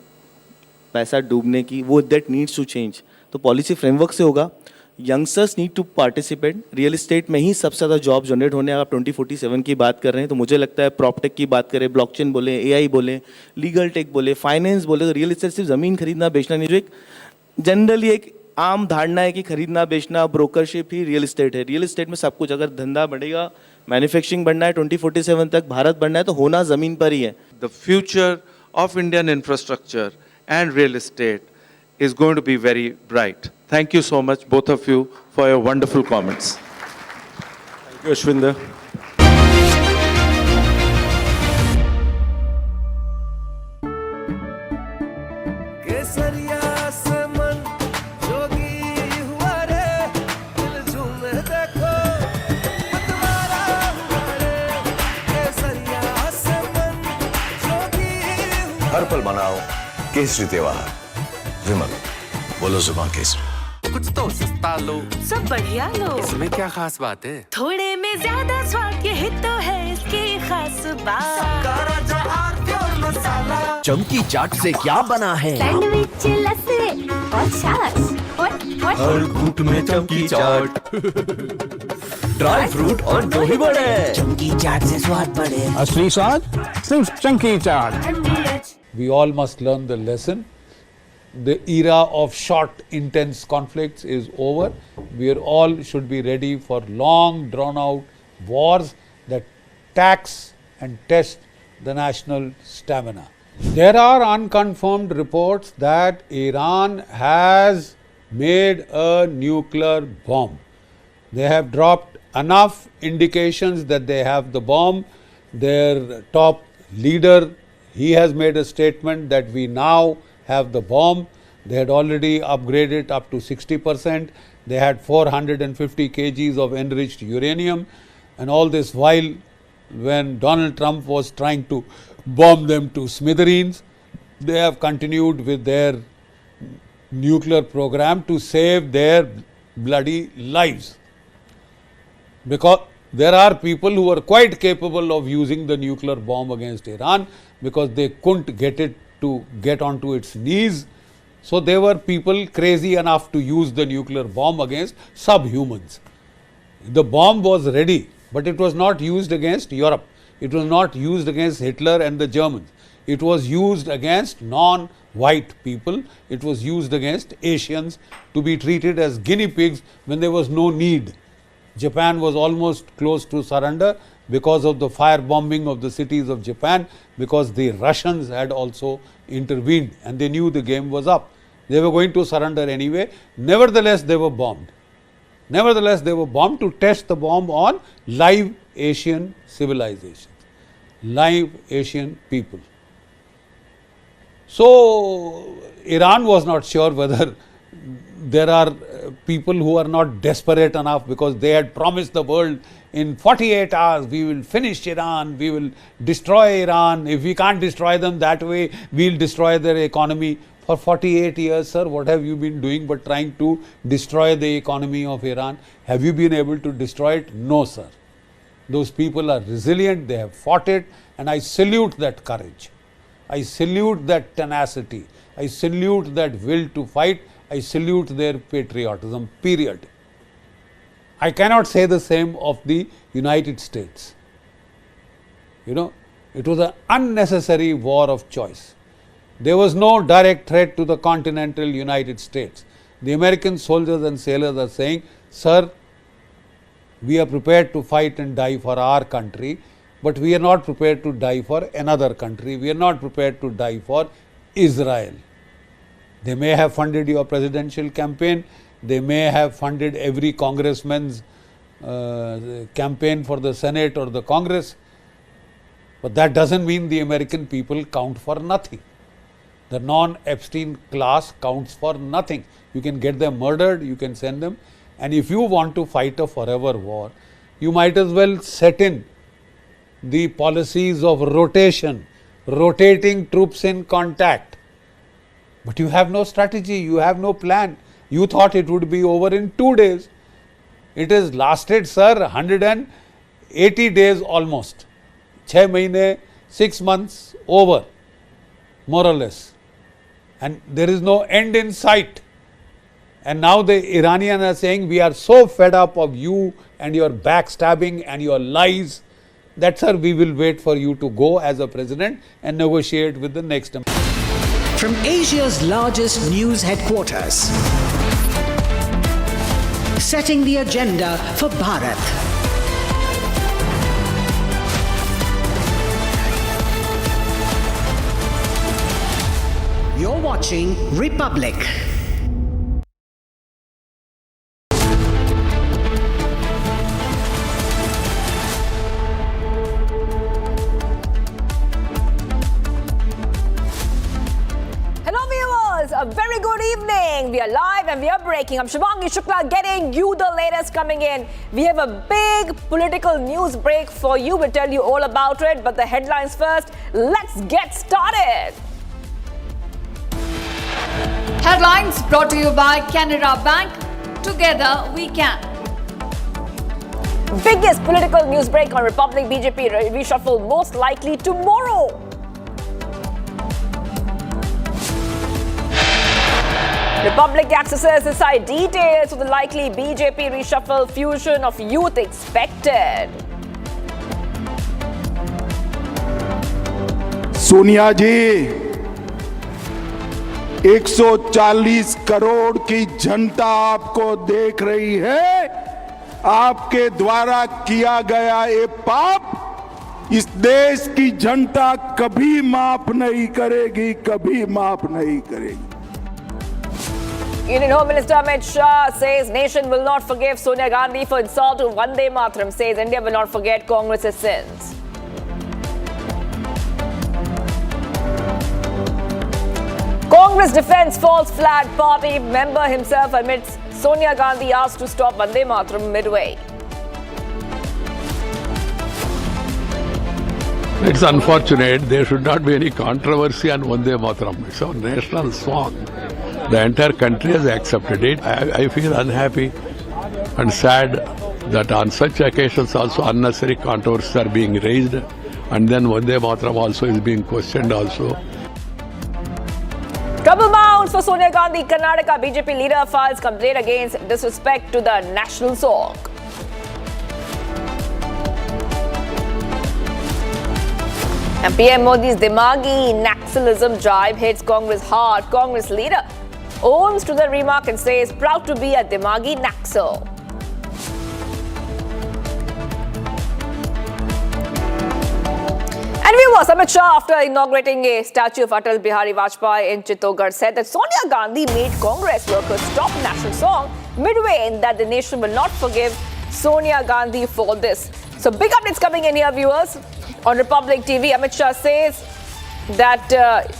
पैसा डूबने की, वो दैट नीड्स टू चेंज. तो पॉलिसी फ्रेमवर्क से होगा. Youngsters need to participate. Real estate में ही सबसे ज़्यादा जॉब जनरेट होने. आप 2047 की बात कर रहे हैं तो मुझे लगता है प्रॉपटेक की बात करें, ब्लॉकचेन बोले, AI बोले, लीगल टेक बोले, फाइनेंस बोले, तो रियल एस्टेट सिर्फ ज़मीन खरीदना बेचना नहीं. जो एक जनरली एक आम धारणा है कि खरीदना बेचना ब्रोकरशिप ही रियल एस्टेट है. रियल एस्टेट में सब कुछ, अगर धंधा बढ़ेगा, मैन्युफैक्चरिंग बढ़ना है, 2047 तक भारत बढ़ना है, तो होना ज़मीन पर ही है. The future of Indian infrastructure and real estate is going to be very bright. Thank you so much, both of you, for your wonderful comments. Thank you, Ashwinder. हर पल मनाओ केसरी त्योहार. विमल, बोलो जुबान केसरी. कुछ तो सस्ता लो, सब बढ़िया लो. इसमें क्या खास बात है? थोड़े में ज्यादा स्वाद, यही तो है इसकी खास बात. चमकी चाट से क्या बना है? सैंडविच, लस्सी और छाछ. हर घूंट में चमकी चाट. ड्राई फ्रूट और दही बड़े. चमकी चाट से स्वाद बढ़े. असली स्वाद सिर्फ चंकी चाट. We all must learn the lesson. The era of short, intense conflicts is over. We are all should be ready for long, drawn-out wars that tax and test the national stamina. There are unconfirmed reports that Iran has made a nuclear bomb. They have dropped enough indications that they have the bomb. Their top leader, he has made a statement that we now have the bomb. They had already upgraded up to 60%. They had 450 kgs of enriched uranium. And all this while, when Donald Trump was trying to bomb them to smithereens, they have continued with their nuclear program to save their bloody lives. Because there are people who are quite capable of using the nuclear bomb against Iran, because they couldn't get it to get onto its knees. So there were people crazy enough to use the nuclear bomb against subhumans. The bomb was ready, but it was not used against Europe. It was not used against Hitler and the Germans. It was used against non-white people. It was used against Asians to be treated as guinea pigs when there was no need. Japan was almost close to surrender because of the firebombing of the cities of Japan, because the Russians had also intervened and they knew the game was up. They were going to surrender anyway. Nevertheless, they were bombed. Nevertheless, they were bombed to test the bomb on live Asian civilizations, live Asian people. So, Iran was not sure whether there are people who are not desperate enough, because they had promised the world in 48 hours we will finish Iran, we will destroy Iran. If we can't destroy them that way, we'll destroy their economy. For 48 years, sir, what have you been doing but trying to destroy the economy of Iran? Have you been able to destroy it? No, sir. Those people are resilient, they have fought it, and I salute that courage. I salute that tenacity. I salute that will to fight. I salute their patriotism, period. I cannot say the same of the United States. You know, it was an unnecessary war of choice. There was no direct threat to the continental United States. The American soldiers and sailors are saying, sir, we are prepared to fight and die for our country, but we are not prepared to die for another country. We are not prepared to die for Israel. They may have funded your presidential campaign. They may have funded every congressman's campaign for the Senate or the Congress. But that doesn't mean the American people count for nothing. The non-Epstein class counts for nothing. You can get them murdered, you can send them. And if you want to fight a forever war, you might as well set in the policies of rotation, rotating troops in contact. But you have no strategy, you have no plan. You thought it would be over in 2 days. It has lasted, sir, 180 days almost. 6 mahine, 6 months over, more or less. And there is no end in sight. And now the Iranians are saying, we are so fed up of you and your backstabbing and your lies that, sir, we will wait for you to go as a president and negotiate with the next. From Asia's largest news headquarters, setting the agenda for Bharat. You're watching Republic. A very good evening. We are live and we are breaking. I'm Shivangi Shukla getting you the latest coming in. We have a big political news break for you. We'll tell you all about it. But the headlines first. Let's get started. Headlines brought to you by Canara Bank. Together we can. Biggest political news break on Republic. BJP reshuffle most likely tomorrow. Republic accesses inside details of the likely BJP reshuffle, fusion of youth expected. Sonia जी 140 करोड़ की जनता आपको देख रही है। आपके द्वारा किया गया ये पाप इस देश की जनता कभी माफ नहीं करेगी, कभी माफ नहीं करेगी। Union Home Minister Amit Shah says nation will not forgive Sonia Gandhi for insult to Vande Mataram. Says India will not forget Congress's sins. Congress defends false flag. Party member himself admits Sonia Gandhi asked to stop Vande Mataram midway. It's unfortunate. There should not be any controversy on Vande Mataram. It's a national song. The entire country has accepted it. I feel unhappy and sad that on such occasions also unnecessary controversies are being raised, and then Vande Mataram also is being questioned also. Trouble mounts for Sonia Gandhi. Karnataka BJP leader files complaint against disrespect to the national song. And PM Modi's Dimagi naxalism jibe hits Congress hard. Congress leader owns to the remark and says proud to be a Dimagi naxal. And viewers, Amit Shah, after inaugurating a statue of Atal Bihari Vajpayee in Chittorgarh, said that Sonia Gandhi made Congress workers stop national song midway and that the nation will not forgive Sonia Gandhi for this. So big updates coming in here, viewers. On Republic TV, Amit Shah says that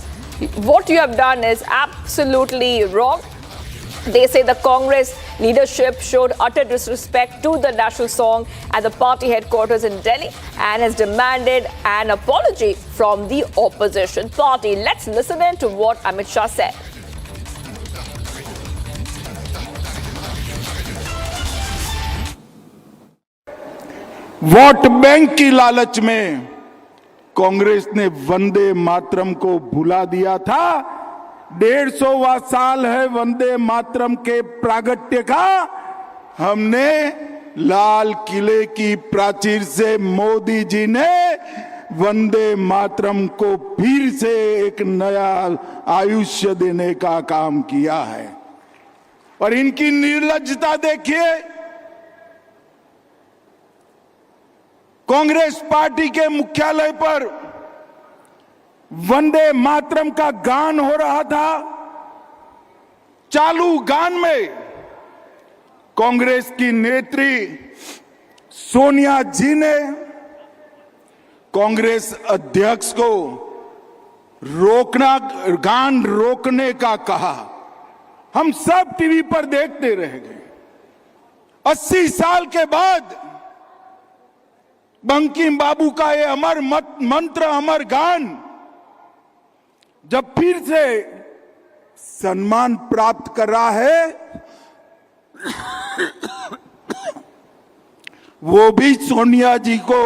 what you have done is absolutely wrong. They say the Congress leadership showed utter disrespect to the national song at the party headquarters in Delhi and has demanded an apology from the opposition party. Let's listen in to what Amit Shah said. Vote bank की लालच में कांग्रेस ने वंदे मातरम को भुला दिया था। 150वां साल है वंदे मातरम के प्रागट्य का। हमने लाल किले की प्राचीर से मोदी जी ने वंदे मातरम को फिर से एक नया आयुष्य देने का काम किया है। और इनकी निर्लज्जता देखिए। कांग्रेस पार्टी के मुख्यालय पर वंदे मातरम का गान हो रहा था। चालू गान में कांग्रेस की नेत्री सोनिया जी ने कांग्रेस अध्यक्ष को गान रोकने का कहा। हम सब टीवी पर देखते रह गए। 80 साल के बाद बंकिम बाबू का ये अमर मंत्र, अमर गान जब फिर से सम्मान प्राप्त कर रहा है, वो भी सोनिया जी को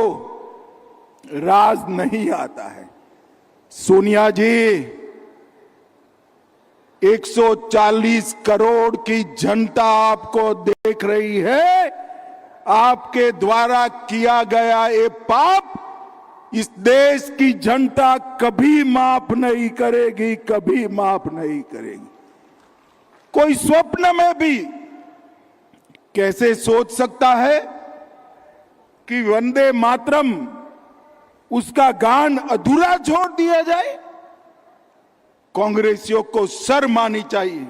राज नहीं आता है। सोनिया जी, 140 करोड़ की जनता आपको देख रही है। आपके द्वारा किया गया ये पाप इस देश की जनता कभी माफ नहीं करेगी, कभी माफ नहीं करेगी। कोई स्वप्न में भी कैसे सोच सकता है कि वंदे मातरम उसका गान अधूरा छोड़ दिया जाए? कांग्रेसियों को शर्म आनी चाहिए,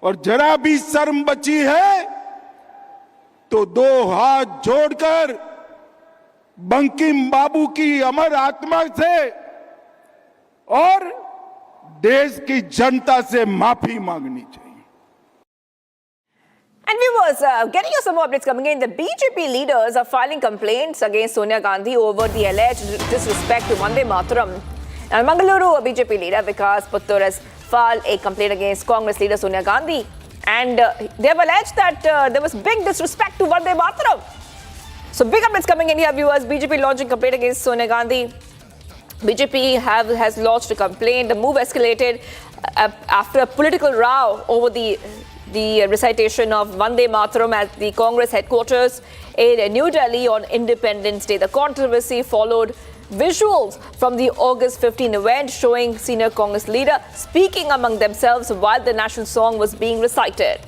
और जरा भी शर्म बची है तो 2 हाथ जोड़कर बंकिम बाबू की अमर आत्मा से और देश की जनता से माफी मांगनी चाहिए। And viewers, getting you some more updates coming in. The BJP leaders are filing complaints against Sonia Gandhi over the alleged disrespect to Vande Mataram. And Mangaluru, a BJP leader, Vikas Puttur, has filed a complaint against Congress leader Sonia Gandhi. And they have alleged that there was big disrespect to Vande Mataram. So big updates coming in here, viewers. BJP launching complaint against Sonia Gandhi. BJP has lodged a complaint. The move escalated after a political row over the recitation of Vande Mataram at the Congress headquarters in New Delhi on Independence Day. The controversy followed visuals from the August 15 event showing senior Congress leader speaking among themselves while the national song was being recited.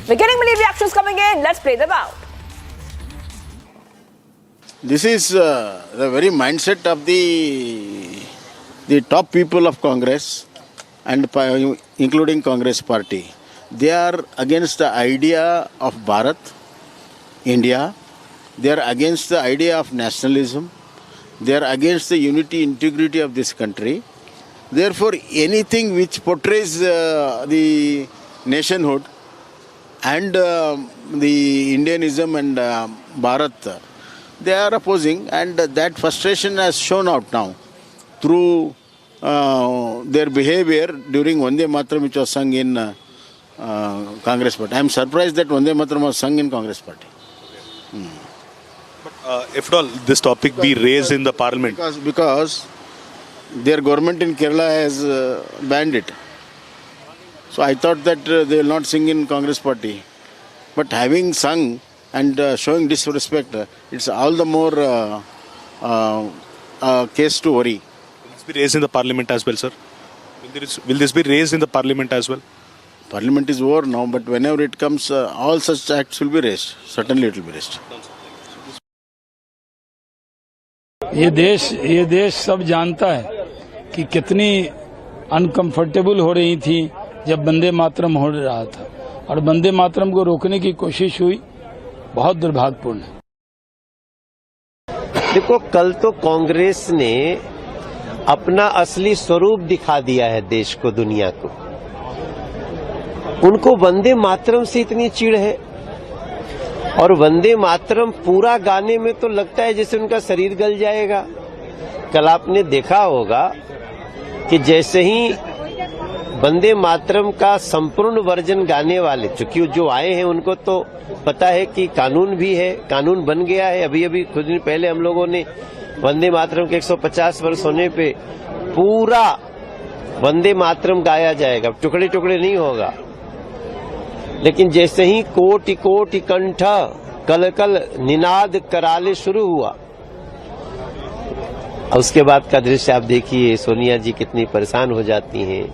We're getting many reactions coming in. Let's play them out. This is the very mindset of the top people of Congress and including Congress party. They are against the idea of Bharat, India. They are against the idea of nationalism. They are against the unity, integrity of this country. Therefore, anything which portrays the nationhood and the Indianism and Bharat, they are opposing, and that frustration has shown out now through their behavior during Vande Mataram, which was sung in Congress party. I am surprised that Vande Mataram was sung in Congress party. But if at all this topic be raised in the parliament? Because their government in Kerala has banned it. So I thought that they will not sing in Congress party. But having sung and showing disrespect, it's all the more case to worry. Will this be raised in the parliament as well, sir? Will this be raised in the parliament as well? Parliament is over now, but whenever it comes, all such acts will be raised. Certainly it will be raised. ये देश सब जानता है कि कितनी uncomfortable हो रही थी जब वंदे मातरम हो रहा था, और वंदे मातरम को रोकने की कोशिश हुई, बहुत दुर्भाग्यपूर्ण है। देखो, कल तो कांग्रेस ने अपना असली स्वरूप दिखा दिया है देश को, दुनिया को। उनको वंदे मातरम से इतनी चिढ़ है, और वंदे मातरम पूरा गाने में तो लगता है जैसे उनका शरीर गल जाएगा। कल आपने देखा होगा कि जैसे ही वंदे मातरम का संपूर्ण वर्जन गाने वाले, चूंकि जो आए हैं उनको तो पता है कि कानून भी है, कानून बन गया है। अभी कुछ दिन पहले हम लोगों ने वंदे मातरम के 150 वर्ष होने पे पूरा वंदे मातरम गाया जाएगा, टुकड़े टुकड़े नहीं होगा। लेकिन जैसे ही कोटि कोटि कंठ कल कल निनाद कराले शुरू हुआ, उसके बाद का दृश्य आप देखिए, सोनिया जी कितनी परेशान हो जाती हैं,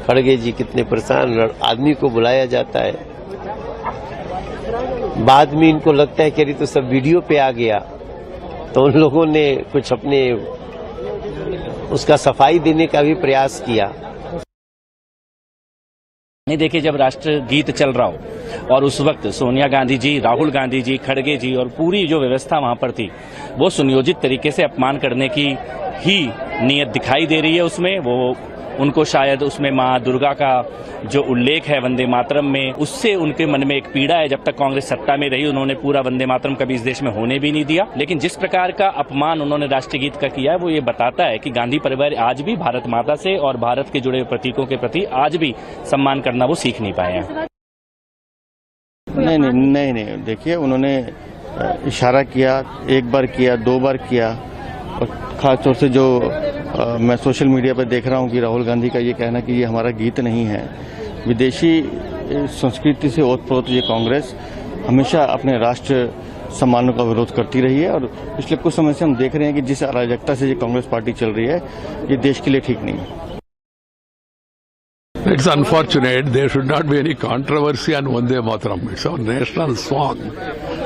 खड़गे जी कितने परेशान, आदमी को बुलाया जाता है, बाद में इनको लगता है कि अरे तो सब वीडियो पे आ गया, तो उन लोगों ने कुछ अपने उसका सफाई देने का भी प्रयास किया। नहीं देखिए, जब राष्ट्र गीत चल रहा हो और उस वक्त सोनिया गांधी जी, राहुल गांधी जी, खड़गे जी और पूरी जो व्यवस्था वहां पर थी वो सुनियोजित तरीके से अपमान करने की ही नीयत दिखाई दे रही है उसमें। वो उनको शायद उसमें माँ दुर्गा का जो उल्लेख है वंदे मातरम में, उससे उनके मन में एक पीड़ा है। जब तक कांग्रेस सत्ता में रही उन्होंने पूरा वंदे मातरम कभी इस देश में होने भी नहीं दिया। लेकिन जिस प्रकार का अपमान उन्होंने राष्ट्रीय गीत का किया है वो ये बताता है कि गांधी परिवार आज भी भारत माता से और भारत के जुड़े हुए प्रतीकों के प्रति आज भी सम्मान करना वो सीख नहीं पाए हैं। नहीं, देखिए उन्होंने इशारा किया, एक बार किया, 2 बार किया, और खास तौर से जो मैं सोशल मीडिया पर देख रहा हूं कि राहुल गांधी का ये कहना कि ये हमारा गीत नहीं है। विदेशी संस्कृति से ओतप्रोत ये कांग्रेस हमेशा अपने राष्ट्र सम्मानों का विरोध करती रही है, और पिछले कुछ समय से हम देख रहे हैं कि जिस अराजकता से ये कांग्रेस पार्टी चल रही है ये देश के लिए ठीक नहीं है। It's unfortunate. There should not be any controversy on Vande Mataram. It's our national song.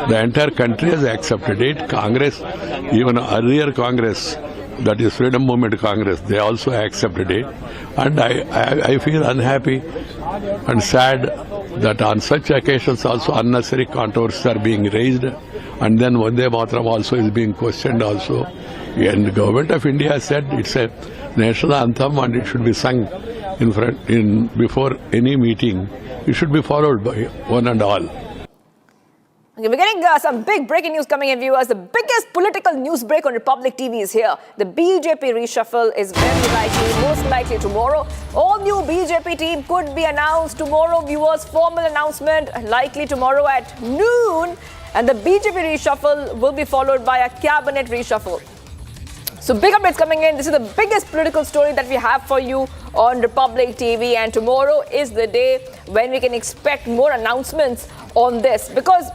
The entire country has accepted it. Congress, even earlier Congress, that is Freedom Movement Congress, they also accepted it. And I feel unhappy and sad that on such occasions also unnecessary controversies are being raised. And then Vande Mataram also is being questioned also. And the government of India has said it's a national anthem and it should be sung before any meeting. It should be followed by one and all. Okay, we're getting some big breaking news coming in, viewers. The biggest political news break on Republic TV is here. The BJP reshuffle is very likely, most likely tomorrow. All new BJP team could be announced tomorrow, viewers. Formal announcement likely tomorrow at noon. And the BJP reshuffle will be followed by a cabinet reshuffle. So big updates coming in. This is the biggest political story that we have for you on Republic TV. And tomorrow is the day when we can expect more announcements on this. Because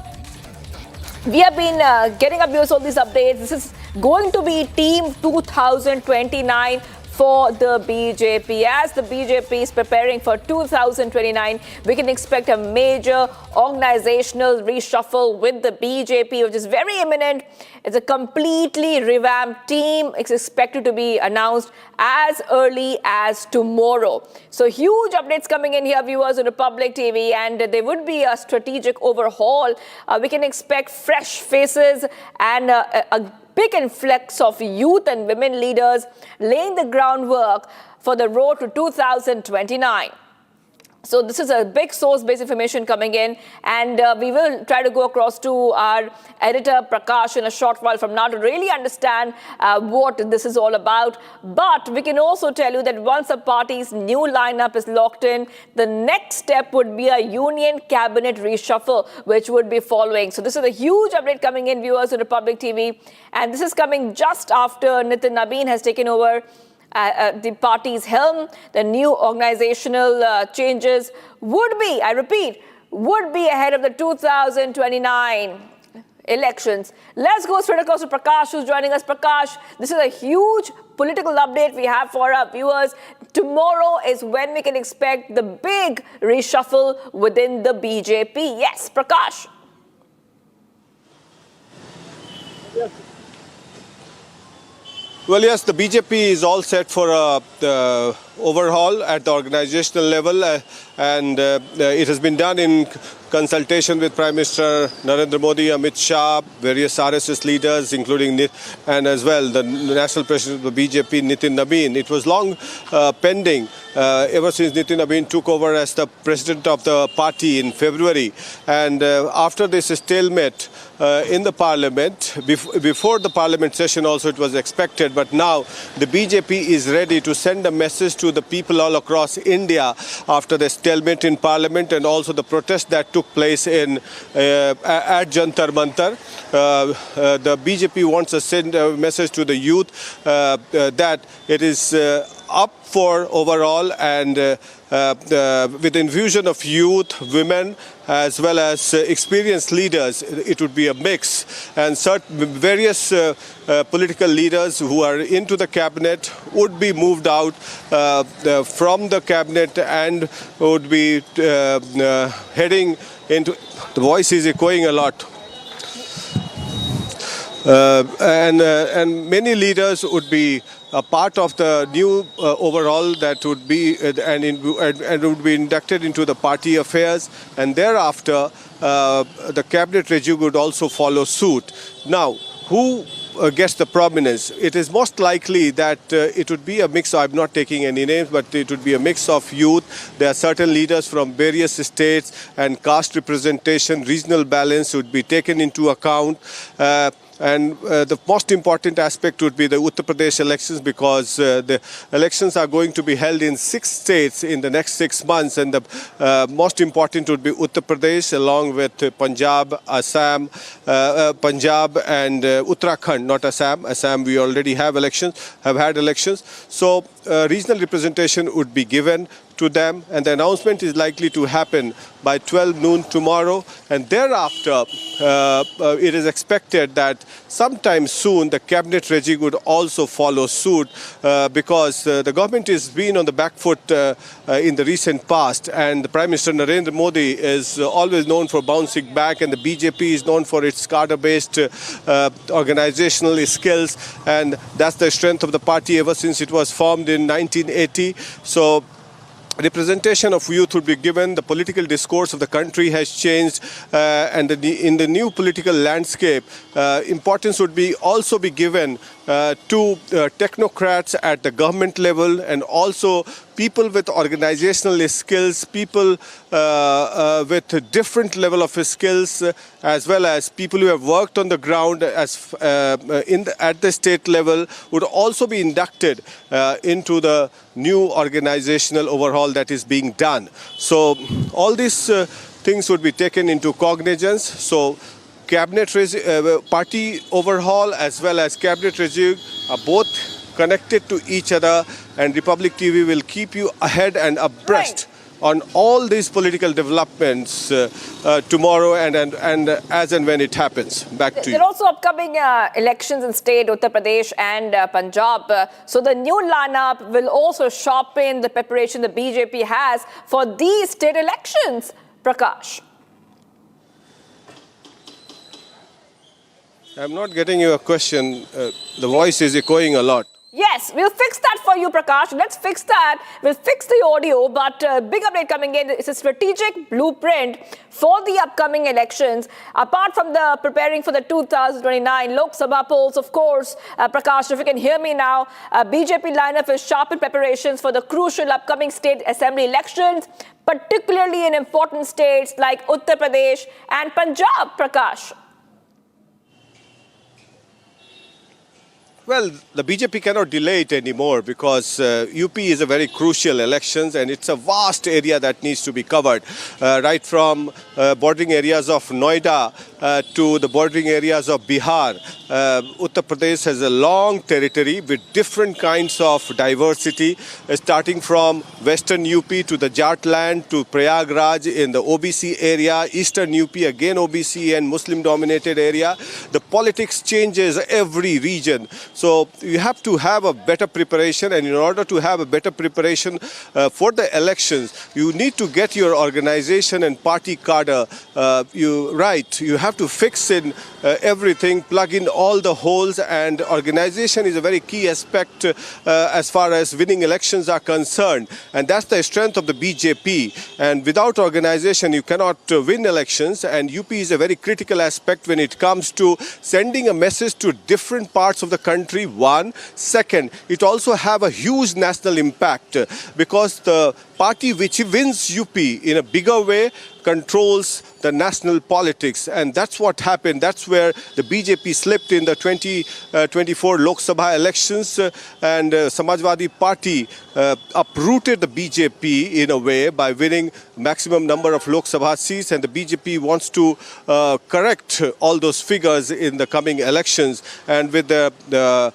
we have been getting up all these updates. This is going to be Team 2029 for the BJP. As the BJP is preparing for 2029, we can expect a major organizational reshuffle with the BJP, which is very imminent. It's a completely revamped team. It's expected to be announced as early as tomorrow. So huge updates coming in here, viewers, on Republic TV, and there would be a strategic overhaul. We can expect fresh faces and a big influx of youth and women leaders laying the groundwork for the road to 2029. So this is a big source-based information coming in, and we will try to go across to our editor Prakash in a short while from now to really understand what this is all about. But we can also tell you that once a party's new lineup is locked in, the next step would be a union cabinet reshuffle, which would be following. So this is a huge update coming in, viewers, on Republic TV, and this is coming just after Nitin Nabin has taken over the party's helm. The new organizational changes would be, I repeat, would be ahead of the 2029 elections. Let's go straight across to Prakash, who's joining us. Prakash, this is a huge political update we have for our viewers. Tomorrow is when we can expect the big reshuffle within the BJP. Yes, Prakash. Yes. Well, yes, the BJP is all set for the overhaul at the organizational level, and it has been done in consultation with Prime Minister Narendra Modi, Amit Shah, various RSS leaders, including and as well the National President of the BJP, Nitin Nabin. It was long pending ever since Nitin Nabin took over as the president of the party in February, and after this stalemate in the parliament, before the parliament session also it was expected, but now the BJP is ready to send a message to the people all across India after the stalemate in parliament and also the protest that took place in at Jantar Mantar. The BJP wants to send a message to the youth that it is up for overall, and with infusion of youth, women as well as experienced leaders. It would be a mix, and various political leaders who are into the cabinet would be moved out from the cabinet and would be heading into. The voice is echoing a lot. And many leaders would be a part of the new overhaul that would be and would be inducted into the party affairs, and thereafter the cabinet regime would also follow suit. Now, who gets the prominence? It is most likely that it would be a mix. I'm not taking any names, but it would be a mix of youth. There are certain leaders from various states, and caste representation, regional balance would be taken into account. And the most important aspect would be the Uttar Pradesh elections, because the elections are going to be held in 6 states in the next 6 months, and the most important would be Uttar Pradesh along with Punjab, Assam, Punjab and Uttarakhand, not Assam. Assam we already have had elections. So regional representation would be given to them, and the announcement is likely to happen by 12 noon tomorrow, and thereafter it is expected that sometime soon the cabinet regime would also follow suit, because the government has been on the back foot in the recent past, and the Prime Minister Narendra Modi is always known for bouncing back, and the BJP is known for its cadre-based organizational skills, and that's the strength of the party ever since it was formed in 1980. So representation of youth would be given. The political discourse of the country has changed, and in the new political landscape, importance would also be given to technocrats at the government level, and also people with organizational skills, people with a different level of skills, as well as people who have worked on the ground at the state level would also be inducted into the new organizational overhaul that is being done. So all these things would be taken into cognizance. So cabinet party overhaul as well as cabinet regime are both connected to each other, and Republic TV will keep you ahead and abreast on all these political developments tomorrow and as and when it happens. Back to you. There are also upcoming elections in state Uttar Pradesh and Punjab. So the new lineup will also sharpen the preparation the BJP has for these state elections. Prakash. I'm not getting your question. The voice is echoing a lot. Yes, we'll fix that for you, Prakash. Let's fix that. We'll fix the audio, but big update coming in. It's a strategic blueprint for the upcoming elections. Apart from the preparing for the 2029 Lok Sabha polls, of course, Prakash, if you can hear me now, BJP lineup is sharpened preparations for the crucial upcoming state assembly elections, particularly in important states like Uttar Pradesh and Punjab, Prakash. Well, the BJP cannot delay it anymore, because UP is a very crucial elections, and it's a vast area that needs to be covered, right from bordering areas of Noida to the bordering areas of Bihar. Uttar Pradesh has a long territory with different kinds of diversity, starting from western UP to the Jat land to Prayagraj in the OBC area, eastern UP again OBC and Muslim dominated area. The politics changes every region. So you have to have a better preparation, and in order to have a better preparation for the elections, you need to get your organization and party cadre right. You have to fix in everything, plug in all the holes, and organization is a very key aspect as far as winning elections are concerned. And that's the strength of the BJP. And without organization, you cannot win elections. And UP is a very critical aspect when it comes to sending a message to different parts of the country. One. Second, it also have a huge national impact, because the party which wins UP in a bigger way controls the national politics. And that's what happened. That's where the BJP slipped in the 2024 Lok Sabha elections, and Samajwadi Party uprooted the BJP in a way by winning maximum number of Lok Sabha seats, and the BJP wants to correct all those figures in the coming elections. And with the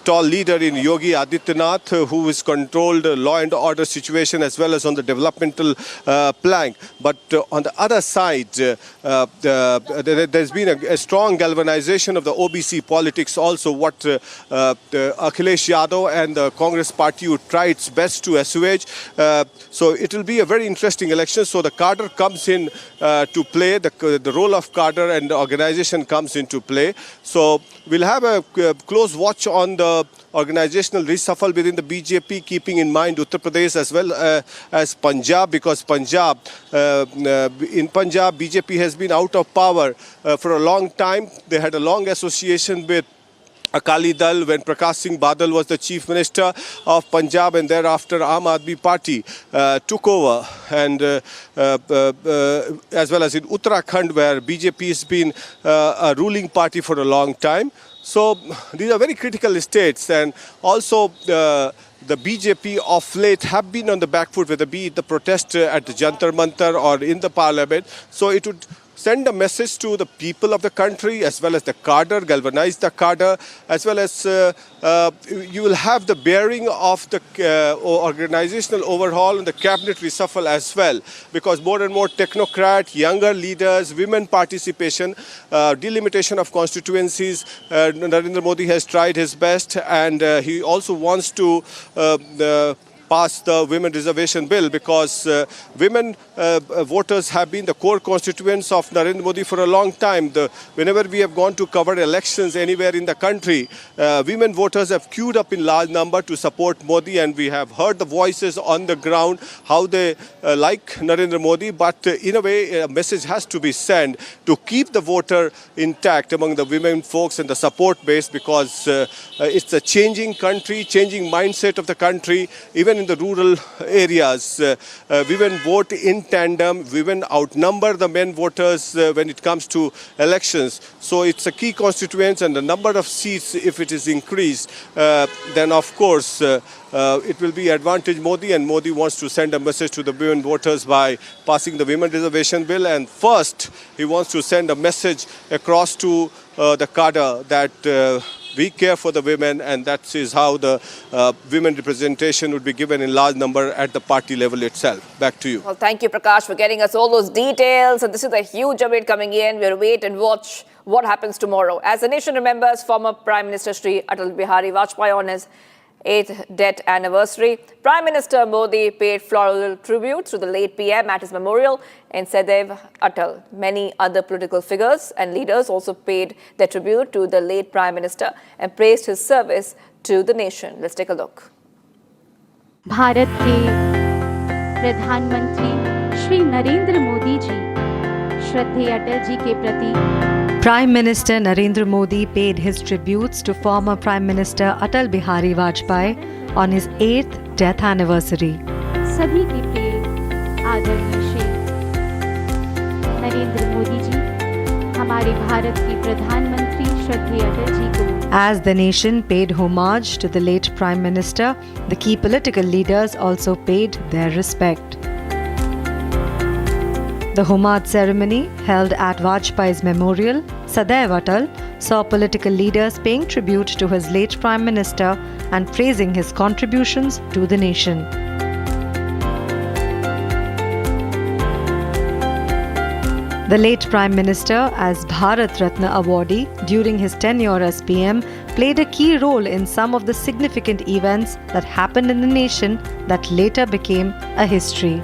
tall leader in Yogi Adityanath, who has controlled law and order situation as well as on the developmental plank. But on the other side, there's been a strong galvanization of the OBC politics also, what Akhilesh Yadav and the Congress party would try its best to assuage. So it will be a very interesting election. So the cadre comes in to play, the role of cadre and the organization comes into play. So we'll have a close watch on the organizational reshuffle within the BJP, keeping in mind Uttar Pradesh as well as Punjab, because in Punjab, BJP has been out of power for a long time. They had a long association with Akali Dal when Prakash Singh Badal was the Chief Minister of Punjab, and thereafter Aam Aadmi Party took over, and as well as in Uttarakhand, where BJP has been a ruling party for a long time. So these are very critical states, and also the BJP of late have been on the back foot, whether be it the protest at the Jantar Mantar or in the parliament. So it would send a message to the people of the country as well as the cadre, galvanize the cadre, as well as you will have the bearing of the organizational overhaul and the cabinet reshuffle as well, because more and more technocrat, younger leaders, women participation, delimitation of constituencies. Narendra Modi has tried his best, and he also wants to pass the women reservation bill, because women voters have been the core constituents of Narendra Modi for a long time. Whenever we have gone to cover elections anywhere in the country, women voters have queued up in large number to support Modi, and we have heard the voices on the ground how they like Narendra Modi. But in a way, a message has to be sent to keep the voter intact among the women folks and the support base, because it's a changing country, changing mindset of the country. Even in the rural areas, women vote in tandem. Women outnumber the men voters when it comes to elections. So it's a key constituency, and the number of seats, if it is increased, then of course it will be advantage Modi, and Modi wants to send a message to the women voters by passing the women reservation bill. And first, he wants to send a message across to the cadre that we care for the women, and that is how the women representation would be given in large number at the party level itself. Back to you. Well, thank you, Prakash, for getting us all those details. And this is a huge update coming in. We'll wait and watch what happens tomorrow. As the nation remembers former Prime Minister Shri Atal Bihari Vajpayee on his 8th death anniversary, Prime Minister Modi paid floral tribute to the late PM at his memorial in Sadaiv Atal. Many other political figures and leaders also paid their tribute to the late Prime Minister and praised his service to the nation. Let's take a look. Bharat के प्रधानमंत्री श्री नरेंद्र मोदी जी श्रद्धेय अटल जी के प्रति Prime Minister Narendra Modi paid his tributes to former Prime Minister Atal Bihari Vajpayee on his 8th death anniversary. सभी के प्रिय आदरणीय श्री नरेंद्र मोदी जी हमारे भारत के प्रधानमंत्री श्रद्धेय अटल जी को As the nation paid homage to the late Prime Minister, the key political leaders also paid their respect. The homage ceremony, held at Vajpayee's memorial, Sadaiv Atal, saw political leaders paying tribute to his late Prime Minister and praising his contributions to the nation. The late Prime Minister, as Bharat Ratna awardee during his tenure as PM, played a key role in some of the significant events that happened in the nation that later became a history.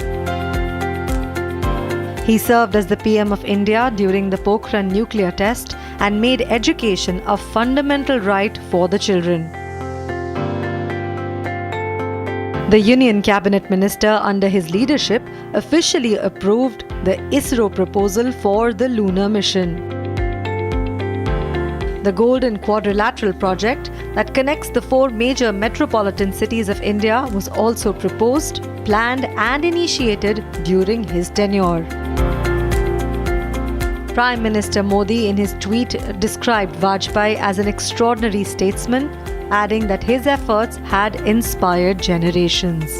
He served as the PM of India during the Pokhran nuclear test and made education a fundamental right for the children. The Union Cabinet Minister under his leadership officially approved the ISRO proposal for the lunar mission. The Golden Quadrilateral project that connects the 4 major metropolitan cities of India was also proposed, planned and initiated during his tenure. Prime Minister Modi in his tweet described Vajpayee as an extraordinary statesman, adding that his efforts had inspired generations.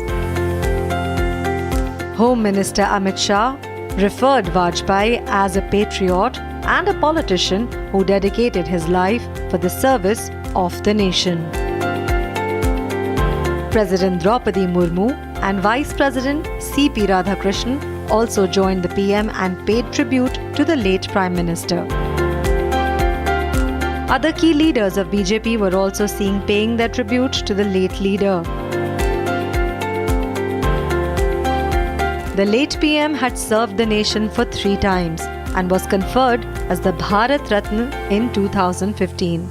Home Minister Amit Shah referred Vajpayee as a patriot and a politician who dedicated his life for the service of the nation. President Draupadi Murmu and Vice President C.P. Radhakrishnan also joined the PM and paid tribute to the late Prime Minister. Other key leaders of BJP were also seen paying their tribute to the late leader. The late PM had served the nation for 3 times and was conferred as the Bharat Ratna in 2015.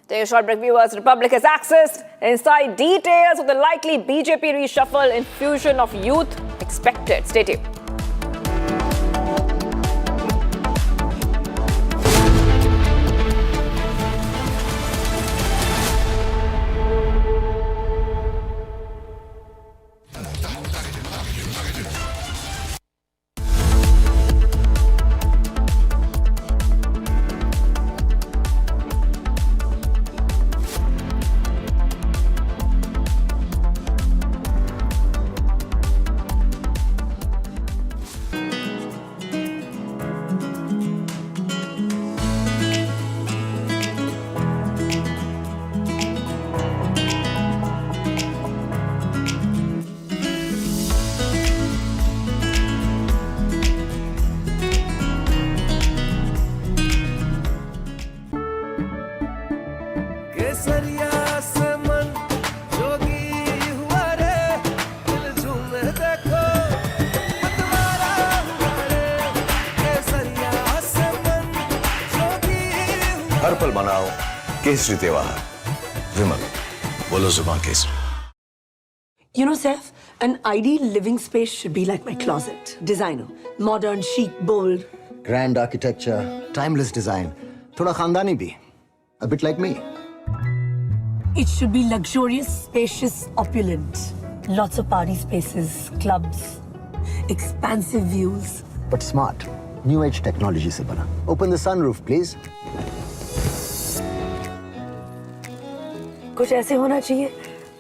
Take a short break, viewers. Republic has accessed inside details of the likely BJP reshuffle infusion of youth expected. Stay tuned. हर पल मनाओ केसरी त्योहार विमल बोलो जुबान Kesari You know, Saif, an ideal living space should be like my closet. Designer, modern, chic, bold. Grand architecture, timeless design. Thoda khandani bhi. A bit like me. It should be luxurious, spacious, opulent. Lots of party spaces, clubs, expansive views. But smart. New age technology se bana. Open the sunroof, please. कुछ ऐसे होना चाहिए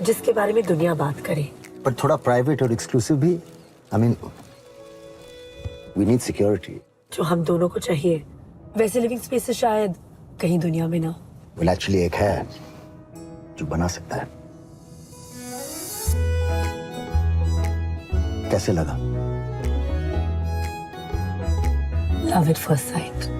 जिसके बारे में दुनिया बात करे. But thoda private और exclusive भी. I mean, we need security. जो हम दोनों को चाहिए. वैसे लिविंग स्पेसेस शायद कहीं दुनिया में ना. Well, actually एक है जो बना सकता है. कैसे लगा? Love at first sight.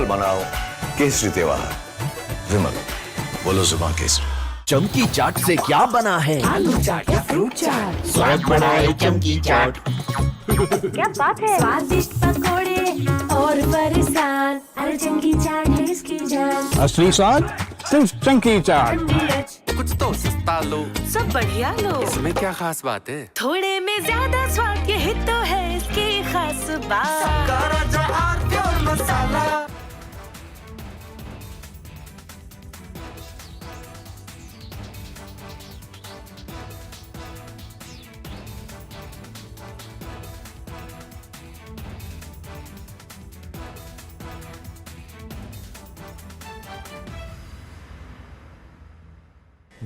बनाओ केसरी त्योहार। विमल, बोलो जुबान केसरी। चमकी चाट से क्या बना है? आलू चाट या फ्रूट चाट, स्वाद बढ़ाए चमकी चाट। क्या बात है? स्वादिष्ट पकोड़े और फरसान, अरे चमकी चाट है इसकी जान। असली स्वाद सिर्फ चंकी चाट। कुछ तो सस्ता लो, सब बढ़िया लो। इसमें क्या खास बात है? थोड़े में ज्यादा स्वाद, यही तो है इसकी खास बात। राजा और pure masala.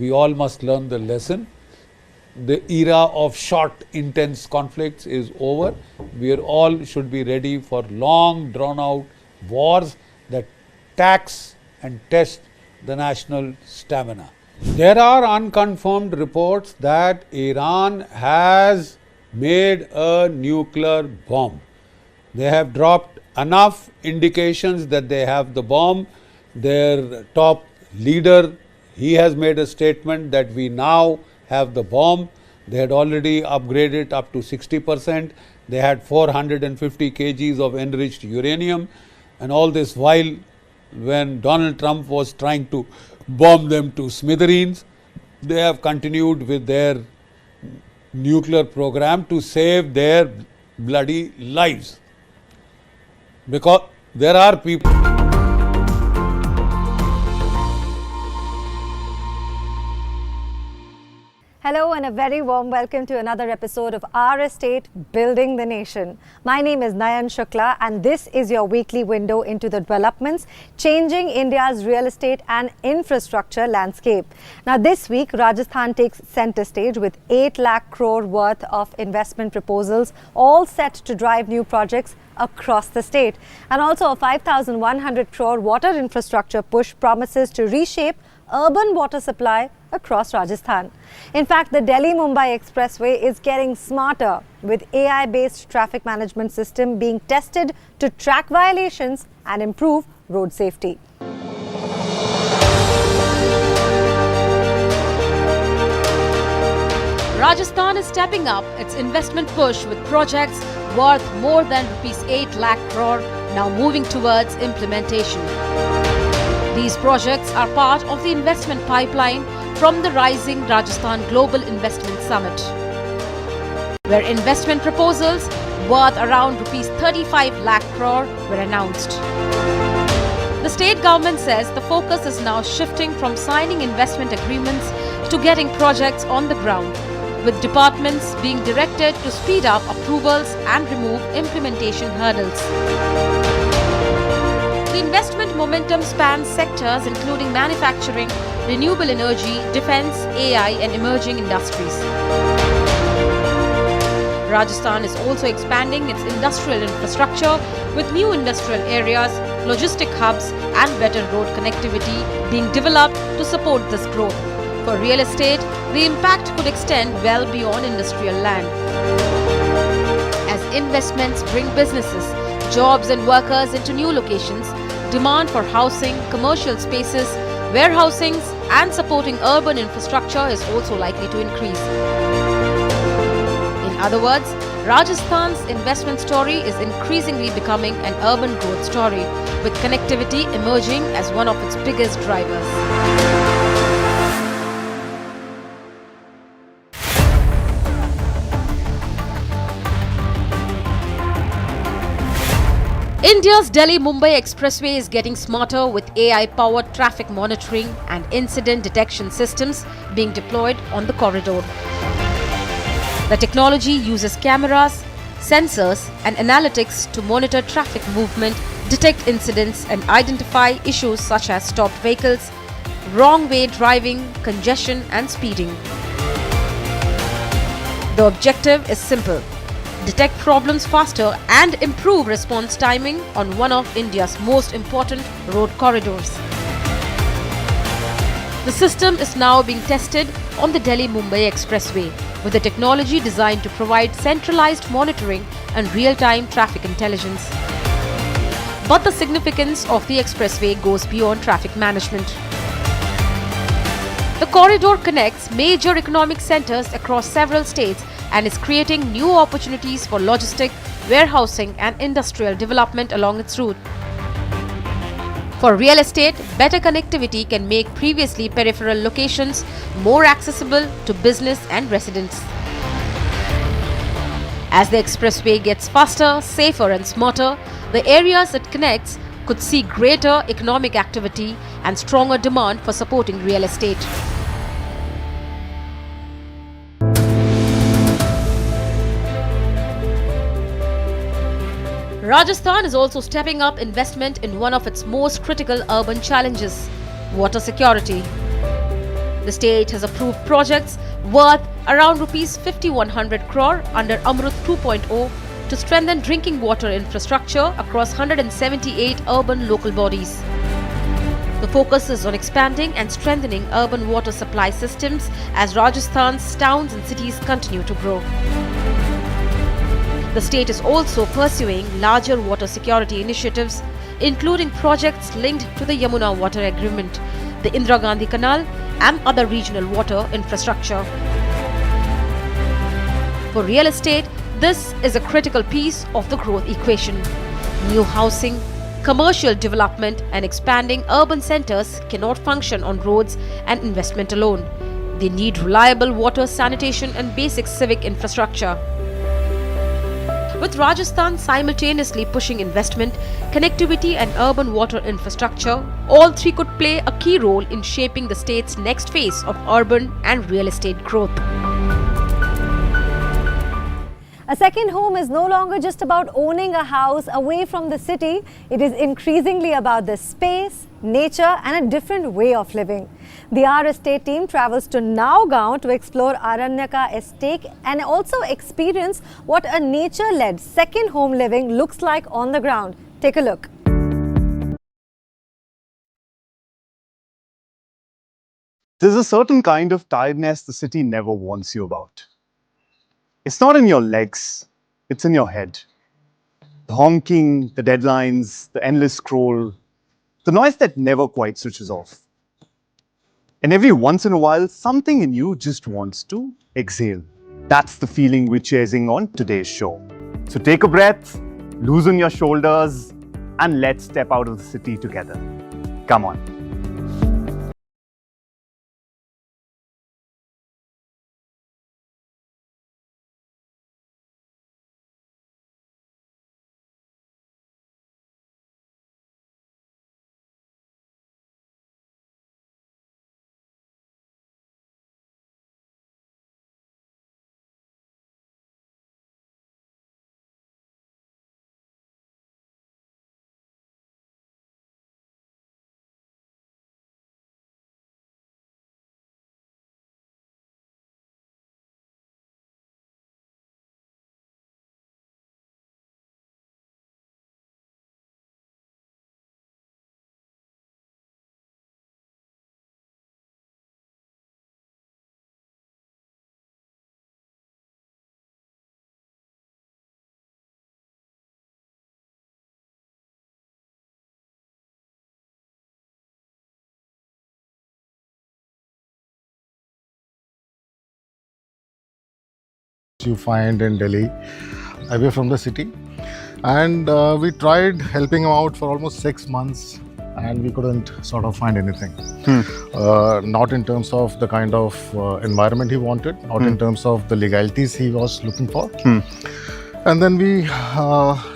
We all must learn the lesson. The era of short, intense conflicts is over. We are all should be ready for long, drawn-out wars that tax and test the national stamina. There are unconfirmed reports that Iran has made a nuclear bomb. They have dropped enough indications that they have the bomb. Their top leader, he has made a statement that we now have the bomb. They had already upgraded up to 60%. They had 450 kgs of enriched uranium, and all this while when Donald Trump was trying to bomb them to smithereens, they have continued with their nuclear program to save their bloody lives. Because there are people. Hello and a very warm welcome to another episode of Our Estate, Building the Nation. My name is Nayan Shukla and this is your weekly window into the developments changing India's real estate and infrastructure landscape. Now this week, Rajasthan takes centre stage with 8 lakh crore worth of investment proposals, all set to drive new projects across the state. And also a 5,100 crore water infrastructure push promises to reshape urban water supply across Rajasthan. In fact, the Delhi-Mumbai Expressway is getting smarter with AI-based traffic management system being tested to track violations and improve road safety. Rajasthan is stepping up its investment push with projects worth more than Rs 8 lakh crore now moving towards implementation. These projects are part of the investment pipeline from the Rising Rajasthan Global Investment Summit, where investment proposals worth around Rs 35 lakh crore were announced. The state government says the focus is now shifting from signing investment agreements to getting projects on the ground, with departments being directed to speed up approvals and remove implementation hurdles. The investment momentum spans sectors including manufacturing, renewable energy, defense, AI and emerging industries. Rajasthan is also expanding its industrial infrastructure with new industrial areas, logistic hubs and better road connectivity being developed to support this growth. For real estate, the impact could extend well beyond industrial land. As investments bring businesses, jobs and workers into new locations, demand for housing, commercial spaces, warehousings and supporting urban infrastructure is also likely to increase. In other words, Rajasthan's investment story is increasingly becoming an urban growth story, with connectivity emerging as one of its biggest drivers. India's Delhi-Mumbai Expressway is getting smarter with AI-powered traffic monitoring and incident detection systems being deployed on the corridor. The technology uses cameras, sensors and analytics to monitor traffic movement, detect incidents and identify issues such as stopped vehicles, wrong way driving, congestion and speeding. The objective is simple: detect problems faster and improve response timing on one of India's most important road corridors. The system is now being tested on the Delhi-Mumbai Expressway, with the technology designed to provide centralized monitoring and real-time traffic intelligence. But the significance of the expressway goes beyond traffic management. The corridor connects major economic centers across several states and is creating new opportunities for logistic, warehousing and industrial development along its route. For real estate, better connectivity can make previously peripheral locations more accessible to business and residents. As the expressway gets faster, safer and smarter, the areas it connects could see greater economic activity and stronger demand for supporting real estate. Rajasthan is also stepping up investment in one of its most critical urban challenges, water security. The state has approved projects worth around Rs 5,100 crore under Amrut 2.0 to strengthen drinking water infrastructure across 178 urban local bodies. The focus is on expanding and strengthening urban water supply systems as Rajasthan's towns and cities continue to grow. The state is also pursuing larger water security initiatives, including projects linked to the Yamuna Water Agreement, the Indira Gandhi Canal, and other regional water infrastructure. For real estate, this is a critical piece of the growth equation. New housing, commercial development, and expanding urban centers cannot function on roads and investment alone. They need reliable water, sanitation, and basic civic infrastructure. With Rajasthan simultaneously pushing investment, connectivity and urban water infrastructure, all three could play a key role in shaping the state's next phase of urban and real estate growth. A second home is no longer just about owning a house away from the city. It is increasingly about the space, nature and a different way of living. The R Estate team travels to Nagaon to explore Aranyaka Estate and also experience what a nature-led second home living looks like on the ground. Take a look. There's a certain kind of tiredness the city never warns you about. It's not in your legs, it's in your head. The honking, the deadlines, the endless scroll, the noise that never quite switches off. And every once in a while, something in you just wants to exhale. That's the feeling we're chasing on today's show. So take a breath, loosen your shoulders, and let's step out of the city together. Come on. You find in Delhi, away from the city, and we tried helping him out for almost 6 months, and we couldn't sort of find anything. Not in terms of the kind of environment he wanted, not in terms of the legalities he was looking for. And then we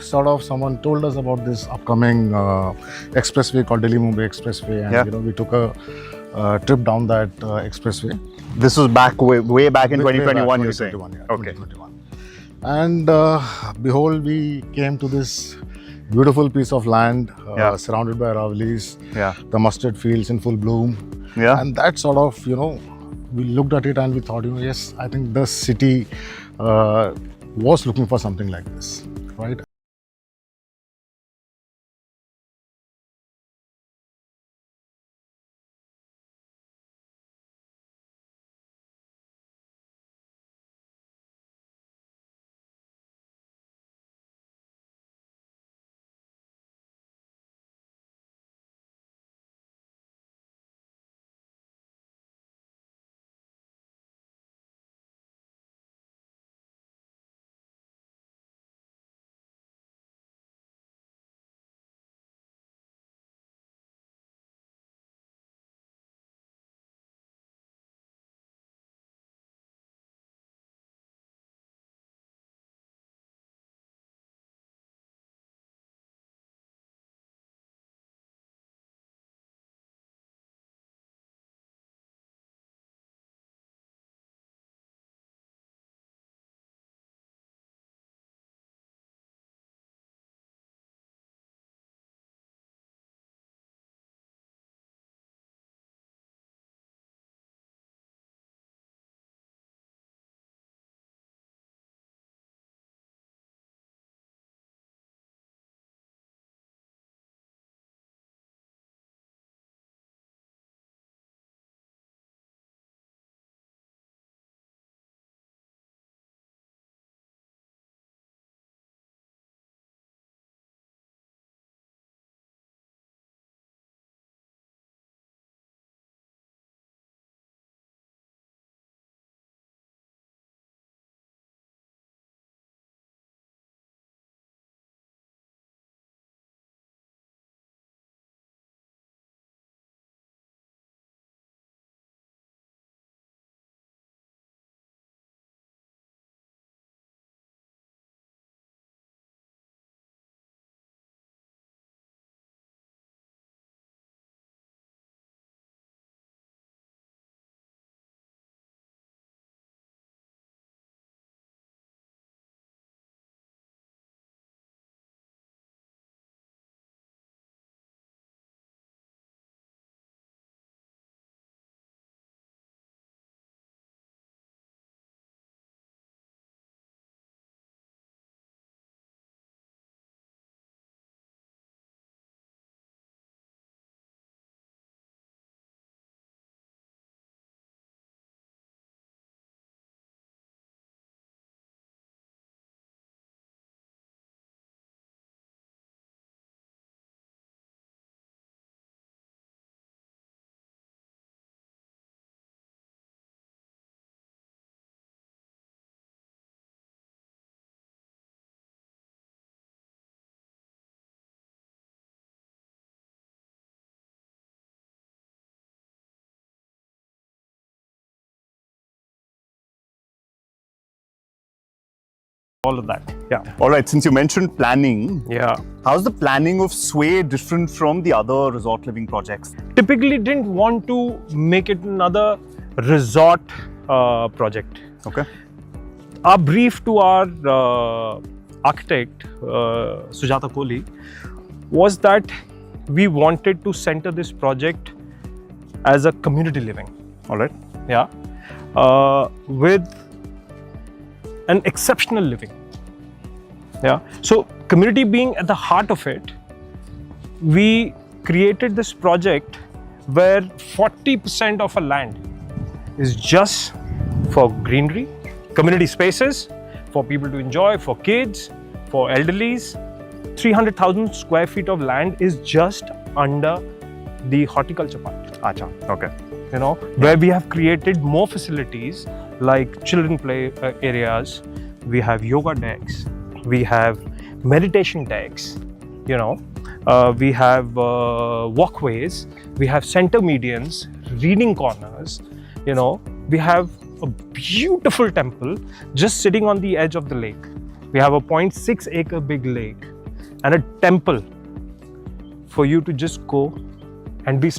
someone told us about this upcoming expressway called Delhi-Mumbai Expressway, and we took a trip down that expressway. This was way back in 2021, you're saying? Okay. 2021. And behold, we came to this beautiful piece of land surrounded by Aravallis, the mustard fields in full bloom. And that sort of, we looked at it and we thought, yes, I think the city was looking for something like this, right? all of that. Yeah. All right, since you mentioned planning, yeah, how's the planning of Sway different from the other resort living projects? Typically didn't want to make it another resort project. Okay. Our brief to our architect, Sujata Kohli, was that we wanted to center this project as a community living. All right. Yeah. With an exceptional living. Yeah. So community being at the heart of it, we created this project where 40% of our land is just for greenery, community spaces, for people to enjoy, for kids, for elderlies. 300,000 square feet of land is just under the horticulture part. Acha, okay. You know, where we have created more facilities like children play areas, we have yoga decks, we have meditation decks, you know, we have walkways, we have center medians, reading corners, you know, we have a beautiful temple just sitting on the edge of the lake. We have a 0.6 acre big lake and a temple for you to just go and be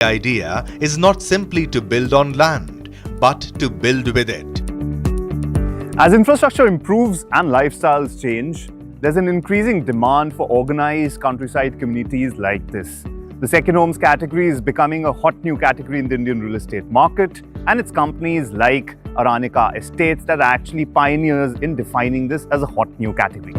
The idea is not simply to build on land, but to build with it. As infrastructure improves and lifestyles change, there's an increasing demand for organized countryside communities like this. The second homes category is becoming a hot new category in the Indian real estate market, and it's companies like Arnab Estates that are actually pioneers in defining this as a hot new category.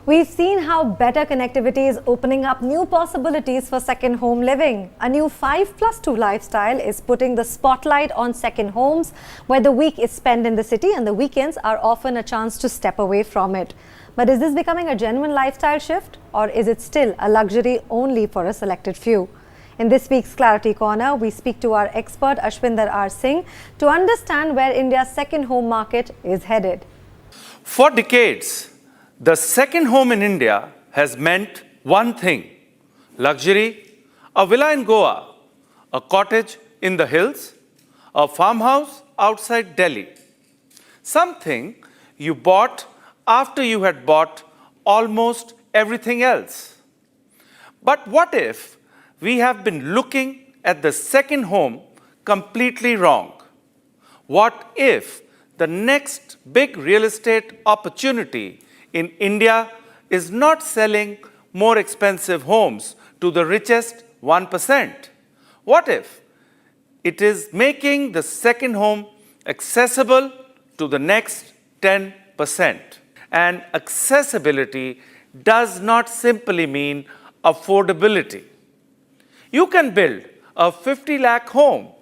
We've seen how better connectivity is opening up new possibilities for second home living. A new 5+2 lifestyle is putting the spotlight on second homes, where the week is spent in the city and the weekends are often a chance to step away from it. But is this becoming a genuine lifestyle shift, or is it still a luxury only for a selected few? In this week's Clarity Corner, we speak to our expert Ashwinder R. Singh to understand where India's second home market is headed. For decades, the second home in India has meant one thing: luxury, a villa in Goa, a cottage in the hills, a farmhouse outside Delhi. Something you bought after you had bought almost everything else. But what if we have been looking at the second home completely wrong? What if the next big real estate opportunity in India is not selling more expensive homes to the richest 1%? What if it is making the second home accessible to the next 10%? And accessibility does not simply mean affordability. You can build a 50 lakh home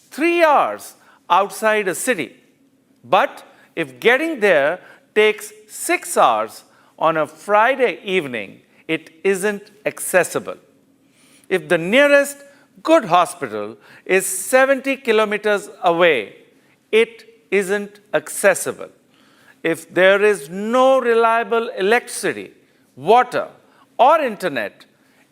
3 hours outside a city. But if getting there takes 6 hours on a Friday evening, it isn't accessible. If the nearest good hospital is 70 kilometers away, it isn't accessible. If there is no reliable electricity, water, or internet,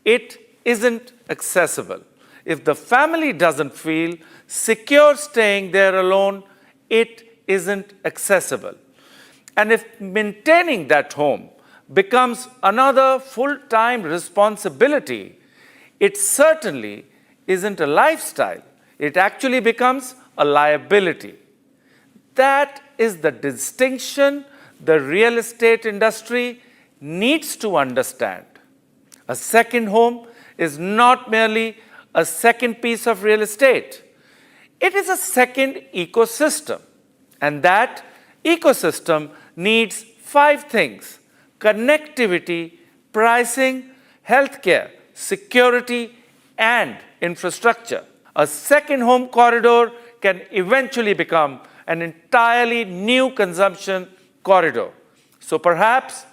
it isn't accessible. If the family doesn't feel secure staying there alone, it isn't accessible. And if maintaining that home becomes another full-time responsibility, it certainly isn't a lifestyle. It actually becomes a liability. That is the distinction the real estate industry needs to understand. A second home is not merely a second piece of real estate. It is a second ecosystem. And that ecosystem needs 5 things: connectivity, pricing, healthcare, security, and infrastructure. A second home corridor can eventually become an entirely new consumption corridor. So perhaps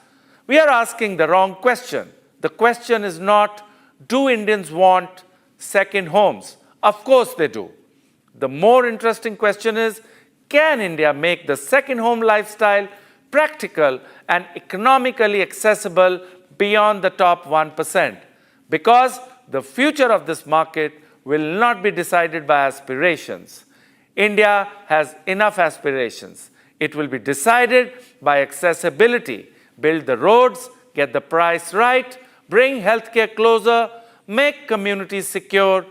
we are asking the wrong question. The question is not, do Indians want second homes? Of course they do. The more interesting question is, can India make the second home lifestyle practical and economically accessible beyond the top 1%? Because the future of this market will not be decided by aspirations. India has enough aspirations. It will be decided by accessibility. Build the roads, get the price right, bring healthcare closer, make communities secure,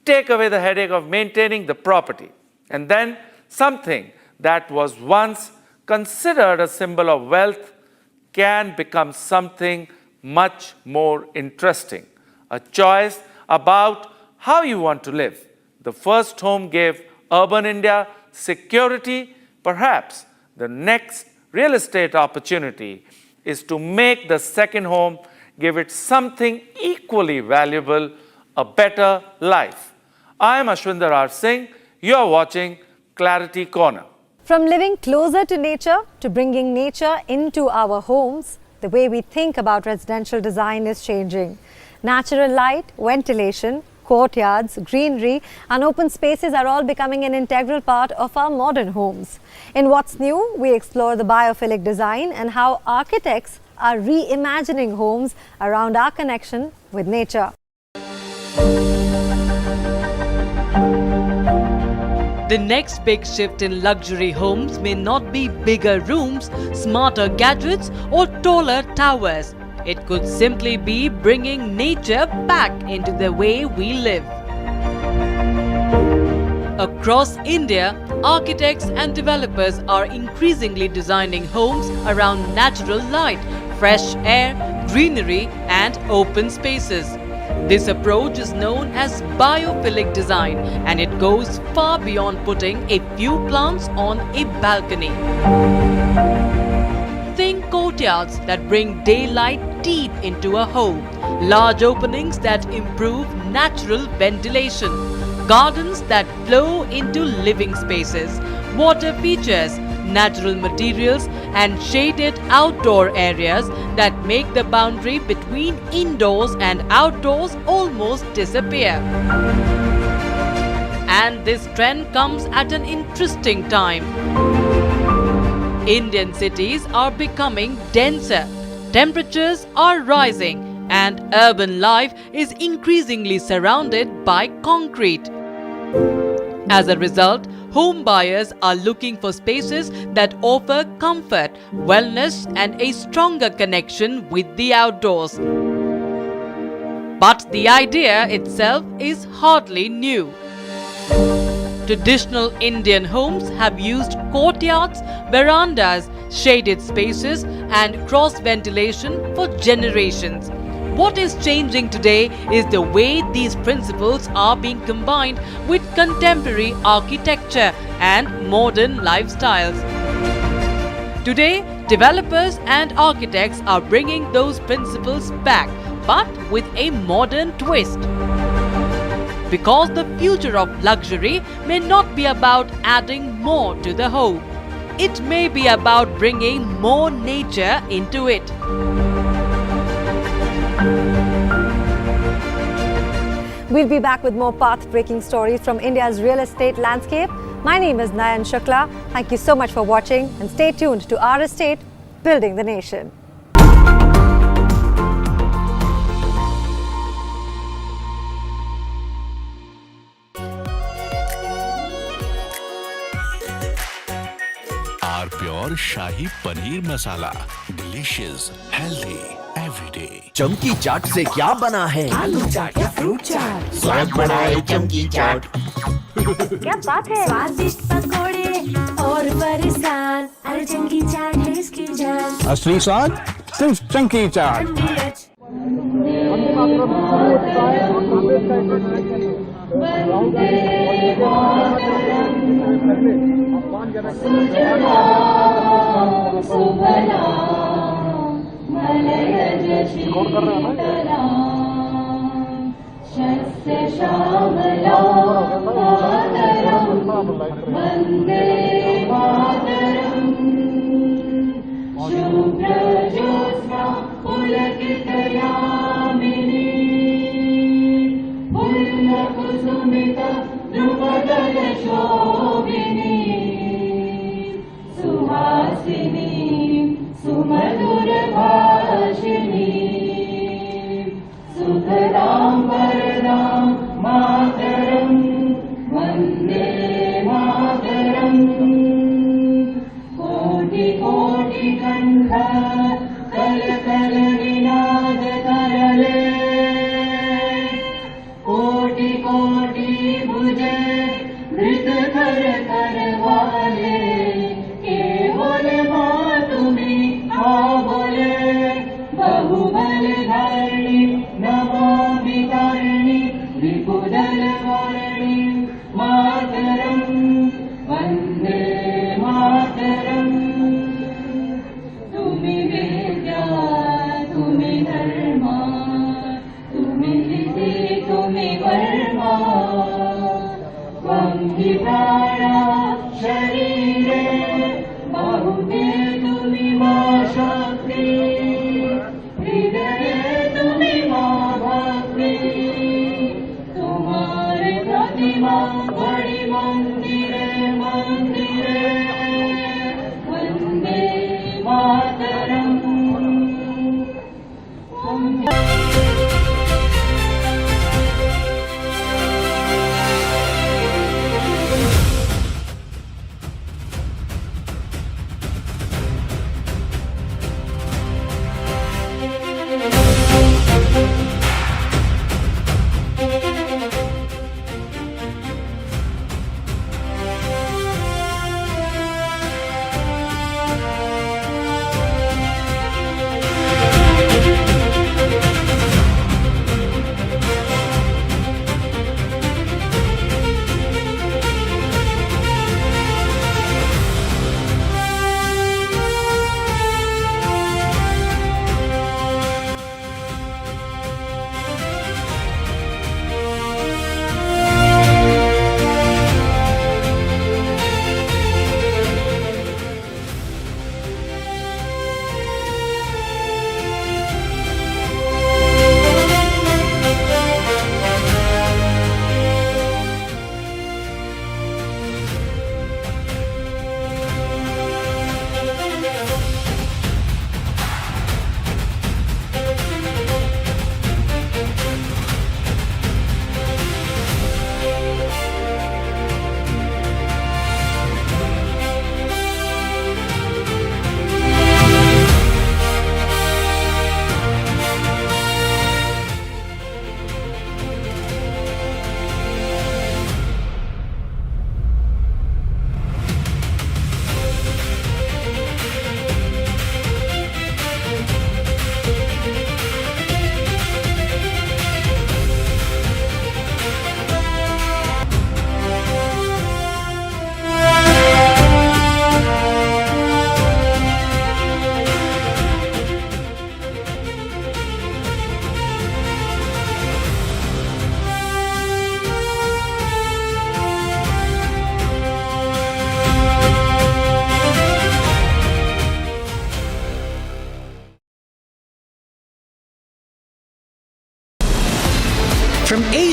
take away the headache of maintaining the property. And then something that was once considered a symbol of wealth can become something much more interesting. A choice about how you want to live. The first home gave urban India security. Perhaps the next real estate opportunity is to make the second home give it something equally valuable, a better life. I am Ashwinder R. Singh. You are watching Clarity Corner. From living closer to nature to bringing nature into our homes, the way we think about residential design is changing. Natural light, ventilation, courtyards, greenery and open spaces are all becoming an integral part of our modern homes. In What's New, we explore the biophilic design and how architects are reimagining homes around our connection with nature. The next big shift in luxury homes may not be bigger rooms, smarter gadgets or taller towers. It could simply be bringing nature back into the way we live. Across India, architects and developers are increasingly designing homes around natural light, fresh air, greenery and open spaces. This approach is known as biophilic design, and it goes far beyond putting a few plants on a balcony. Think courtyards that bring daylight deep into a home, large openings that improve natural ventilation, gardens that flow into living spaces, water features, natural materials and shaded outdoor areas that make the boundary between indoors and outdoors almost disappear. And this trend comes at an interesting time. Indian cities are becoming denser, temperatures are rising, and urban life is increasingly surrounded by concrete. As a result, home buyers are looking for spaces that offer comfort, wellness, and a stronger connection with the outdoors. But the idea itself is hardly new. Traditional Indian homes have used courtyards, verandas, shaded spaces, and cross ventilation for generations. What is changing today is the way these principles are being combined with contemporary architecture and modern lifestyles. Today, developers and architects are bringing those principles back, but with a modern twist. Because the future of luxury may not be about adding more to the home. It may be about bringing more nature into it. We'll be back with more path-breaking stories from India's real estate landscape. My name is Nayan Shukla. Thank you so much for watching and stay tuned to Our Estate, Building the Nation. Our Pure Shahi Paneer Masala. Delicious, healthy, everyday. चमकी चाट से क्या बना है? आलू चाट या fruit चाट, स्वाद बढ़ाए चमकी चाट। क्या बात है? स्वादिष्ट पकोड़े और बरसान, अरे चंकी चाट है इसकी जान। असली स्वाद सिर्फ चंकी चाट। Vanghi Prana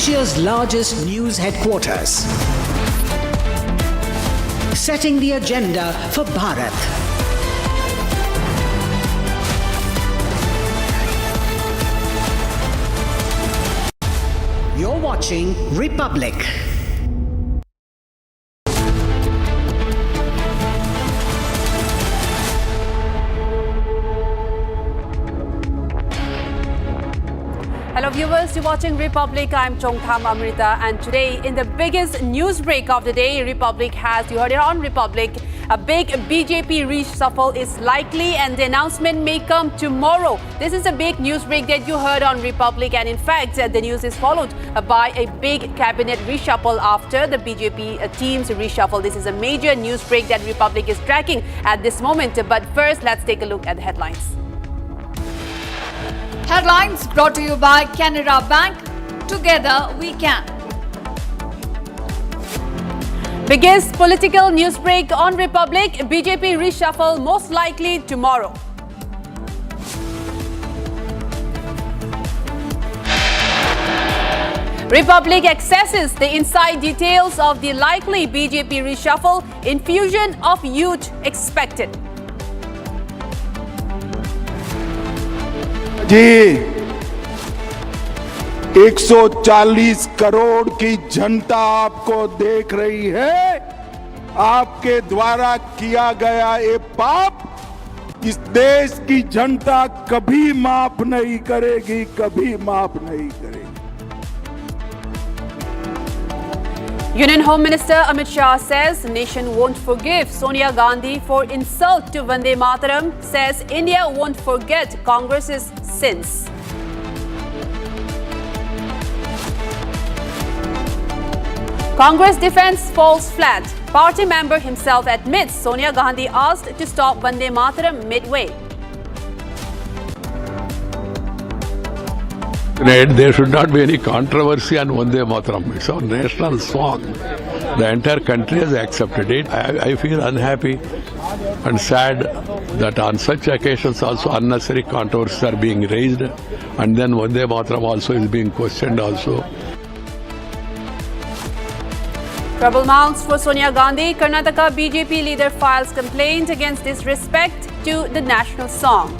Asia's largest news headquarters, setting the agenda for Bharat. You're watching Republic. Hello viewers, you're watching Republic. I'm Chongtham Amrita, and today in the biggest news break of the day, Republic has, you heard it on Republic, a big BJP reshuffle is likely and the announcement may come tomorrow. This is a big news break that you heard on Republic, and in fact the news is followed by a big cabinet reshuffle after the BJP team's reshuffle. This is a major news break that Republic is tracking at this moment. But first, let's take a look at the headlines. Headlines brought to you by Canara Bank. Together we can. Biggest political news break on Republic. BJP reshuffle most likely tomorrow. Republic accesses the inside details of the likely BJP reshuffle. Infusion of youth expected. जी 140 करोड़ की जनता आपको देख रही है। आपके द्वारा किया गया ये पाप इस देश की जनता कभी माफ नहीं करेगी, कभी माफ नहीं करेगी। Union Home Minister Amit Shah says nation won't forgive Sonia Gandhi for insult to Vande Mataram, says India won't forget Congress's sins. Congress defense falls flat. Party member himself admits Sonia Gandhi asked to stop Vande Mataram midway. There should not be any controversy on Vande Mataram. It's our national song. The entire country has accepted it. I feel unhappy and sad that on such occasions also unnecessary controversies are being raised, and then Vande Mataram also is being questioned also. Trouble mounts for Sonia Gandhi. Karnataka BJP leader files complaint against disrespect to the national song.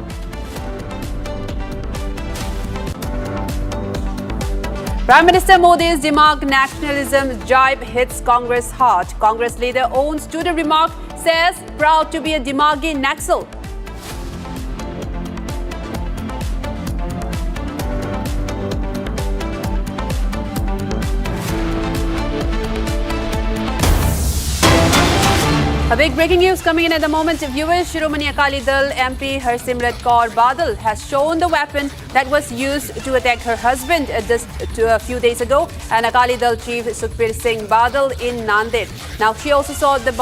Prime Minister Modi's Dimag nationalism jibe hits Congress hard. Congress leader owns to the remark, says proud to be a Dimagi Naxal. A big breaking news coming in at the moment. Viewers, Shiromani Akali Dal MP Harsimrat Kaur Badal has shown the weapon that was used to attack her husband just a few days ago, and Akali Dal Chief Sukhbir Singh Badal in Nanded. Now, she also saw that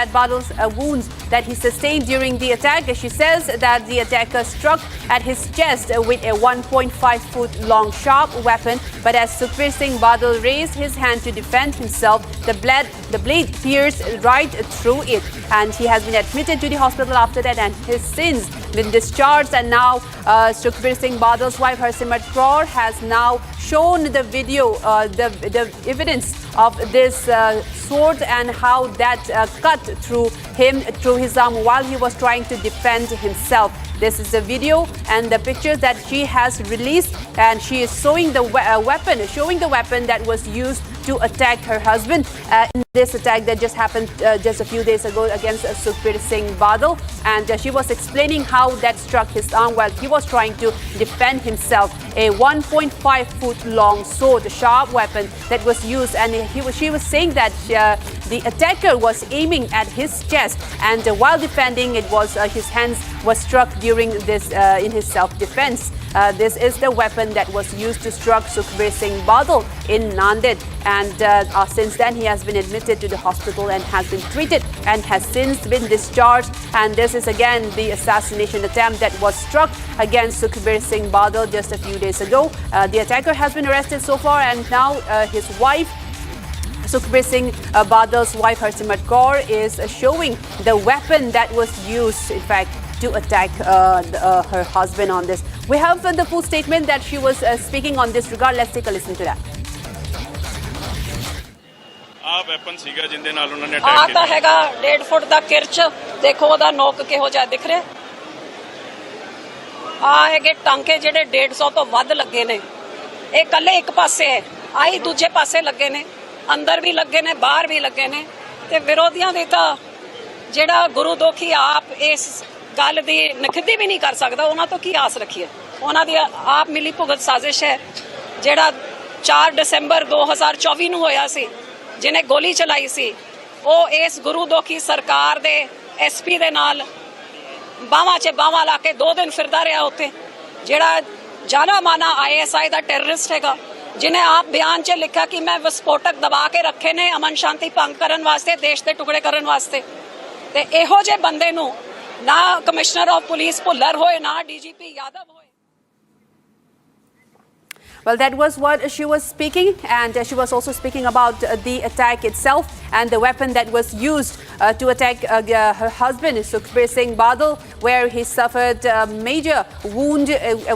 Badal's wounds that he sustained during the attack. She says that the attacker struck at his chest with a 1.5-foot long sharp weapon, but as Sukhbir Singh Badal raised his hand to defend himself, the blade pierced right through it, and he has been admitted to the hospital after that, and his sins been discharged. And now Sukhbir Singh Badal's wife Harsimrat Kaur has now shown the video, the evidence of this sword and how that cut through his arm while he was trying to defend himself. This is the video and the pictures that she has released, and she is showing the weapon that was used to attack her husband in this attack that just happened just a few days ago against Sukhbir Singh Badal. And she was explaining how that struck his arm while he was trying to defend himself. A 1.5-foot long sword, sharp weapon that was used, and she was saying that the attacker was aiming at his chest, and while defending, it was his hands was struck during this in his self-defense. This is the weapon that was used to struck Sukhbir Singh Badal in Nanded, and since then he has been admitted to the hospital and has been treated and has since been discharged. And this is again the assassination attempt that was struck against Sukhbir Singh Badal just a few days ago. The attacker has been arrested so far, and now his wife, Sukhbir Singh Badal's wife Harsimrat Kaur, is showing the weapon that was used, in fact, to attack her husband on this. We have the full statement that she was speaking on this regard. Let's take a listen to that. ਆ weapon ਸੀਗਾ ਜਿੰਦੇ ਨਾਲ ਉਹਨਾਂ ਨੇ attack ਕੀਤਾ। ਆ ਤਾਂ ਹੈਗਾ 1.5 ਫੁੱਟ ਦਾ ਕਿਰਚ, ਦੇਖੋ ਉਹਦਾ ਨੋਕ ਕਿਹੋ ਜਿਹਾ ਦਿਖ ਰਿਹਾ। ਆ ਹੈਗੇ ਟਾਂਕੇ ਜਿਹੜੇ 150 ਤੋਂ ਵੱਧ ਲੱਗੇ ਨੇ। ਇਹ ਕੱਲੇ ਇੱਕ ਪਾਸੇ ਹੈ, ਆਹੀ ਦੂਜੇ ਪਾਸੇ ਲੱਗੇ ਨੇ, ਅੰਦਰ ਵੀ ਲੱਗੇ ਨੇ, ਬਾਹਰ ਵੀ ਲੱਗੇ ਨੇ। ਤੇ ਵਿਰੋਧੀਆਂ ਦੀ ਤਾਂ ਜਿਹੜਾ ਗੁਰੂ ਦੋਖੀ ਆਪ ਇਸ ਗੱਲ ਦੀ ਨਖਿੱਧੀ ਵੀ ਨਹੀਂ ਕਰ ਸਕਦਾ, ਉਹਨਾਂ ਤੋਂ ਕੀ ਆਸ ਰੱਖੀਏ। ਉਹਨਾਂ ਦੀ ਆਪ ਮਿਲੀ ਭੁਗਤ ਸਾਜ਼ਿਸ਼ ਹੈ। ਜਿਹੜਾ 4 ਦਸੰਬਰ 2024 ਨੂੰ ਹੋਇਆ ਸੀ, ਜਿਹਨੇ ਗੋਲੀ ਚਲਾਈ ਸੀ, ਉਹ ਇਸ ਗੁਰੂ ਦੋਖੀ ਸਰਕਾਰ ਦੇ ਐਸਪੀ ਦੇ ਨਾਲ ਬਾਹਾਂ 'ਚ ਬਾਹਾਂ ਲਾ ਕੇ 2 ਦਿਨ ਫਿਰਦਾ ਰਿਹਾ ਉੱਥੇ। ਜਿਹੜਾ ਜਾਨਾ ਮਾਨਾ ISI ਦਾ ਟੈਰਰਿਸਟ ਹੈਗਾ, ਜਿਹਨੇ ਆਪ ਬਿਆਨ 'ਚ ਲਿਖਿਆ ਕਿ ਮੈਂ ਵਿਸਫੋਟਕ ਦਬਾ ਕੇ ਰੱਖੇ ਨੇ ਅਮਨ ਸ਼ਾਂਤੀ ਭੰਗ ਕਰਨ ਵਾਸਤੇ, ਦੇਸ਼ ਦੇ ਟੁਕੜੇ ਕਰਨ ਵਾਸਤੇ। ਤੇ ਇਹੋ ਜਿਹੇ ਬੰਦੇ ਨੂੰ ਨਾ ਕਮਿਸ਼ਨਰ ਆਫ ਪੁਲਿਸ ਭੁੱਲਰ ਹੋਏ, ਨਾ DGP ਯਾਦਵ ਹੋਏ। Well, that was what she was speaking, and she was also speaking about the attack itself and the weapon that was used to attack her husband, Sukhbir Singh Badal, where he suffered a major wound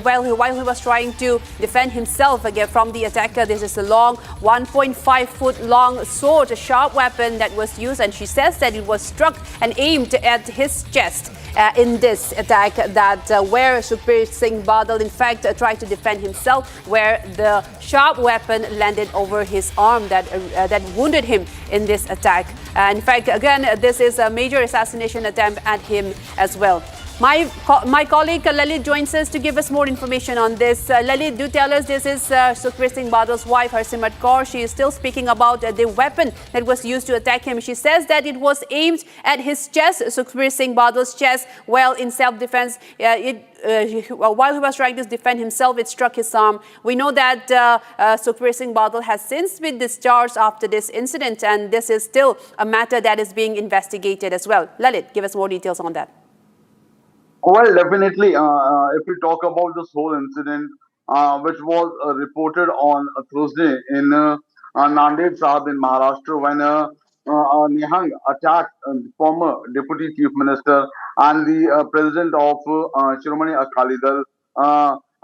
while he was trying to defend himself again from the attacker. This is a long 1.5 foot long sword, a sharp weapon that was used, and she says that it was struck and aimed at his chest. In this attack, that where Sukhbir Singh Badal in fact tried to defend himself, where the sharp weapon landed over his arm that wounded him in this attack. In fact, again, this is a major assassination attempt at him as well. My colleague Lalit joins us to give us more information on this. Lalit, do tell us, this is Sukhbir Singh Badal's wife, Harsimrat Kaur. She is still speaking about the weapon that was used to attack him. She says that it was aimed at his chest, Sukhbir Singh Badal's chest, while in self-defense. While he was trying to defend himself, it struck his arm. We know that Sukhbir Singh Badal has since been discharged after this incident, and this is still a matter that is being investigated as well. Lalit, give us more details on that. Well, definitely, if we talk about this whole incident, which was reported on Thursday in Nanded Sahib in Maharashtra, when Nihang attacked former Deputy Chief Minister and the President of Shiromani Akali Dal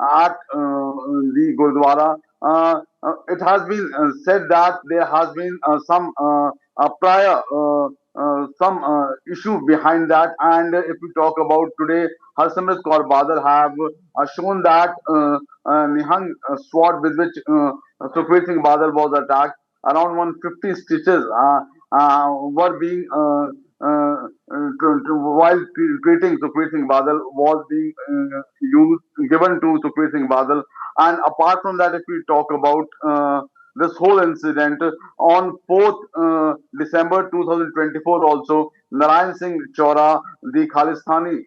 at the Gurdwara. It has been said that there has been some prior issue behind that, and if we talk about today, Harsimrat Kaur Badal have shown that Nihang sword with which Sukhbir Singh Badal was attacked, around 150 stitches were being while treating Sukhbir Singh Badal was being given to Sukhbir Singh Badal. And apart from that, if we talk about this whole incident, on 4th December 2024 also, Narayan Singh Chora, the Khalistani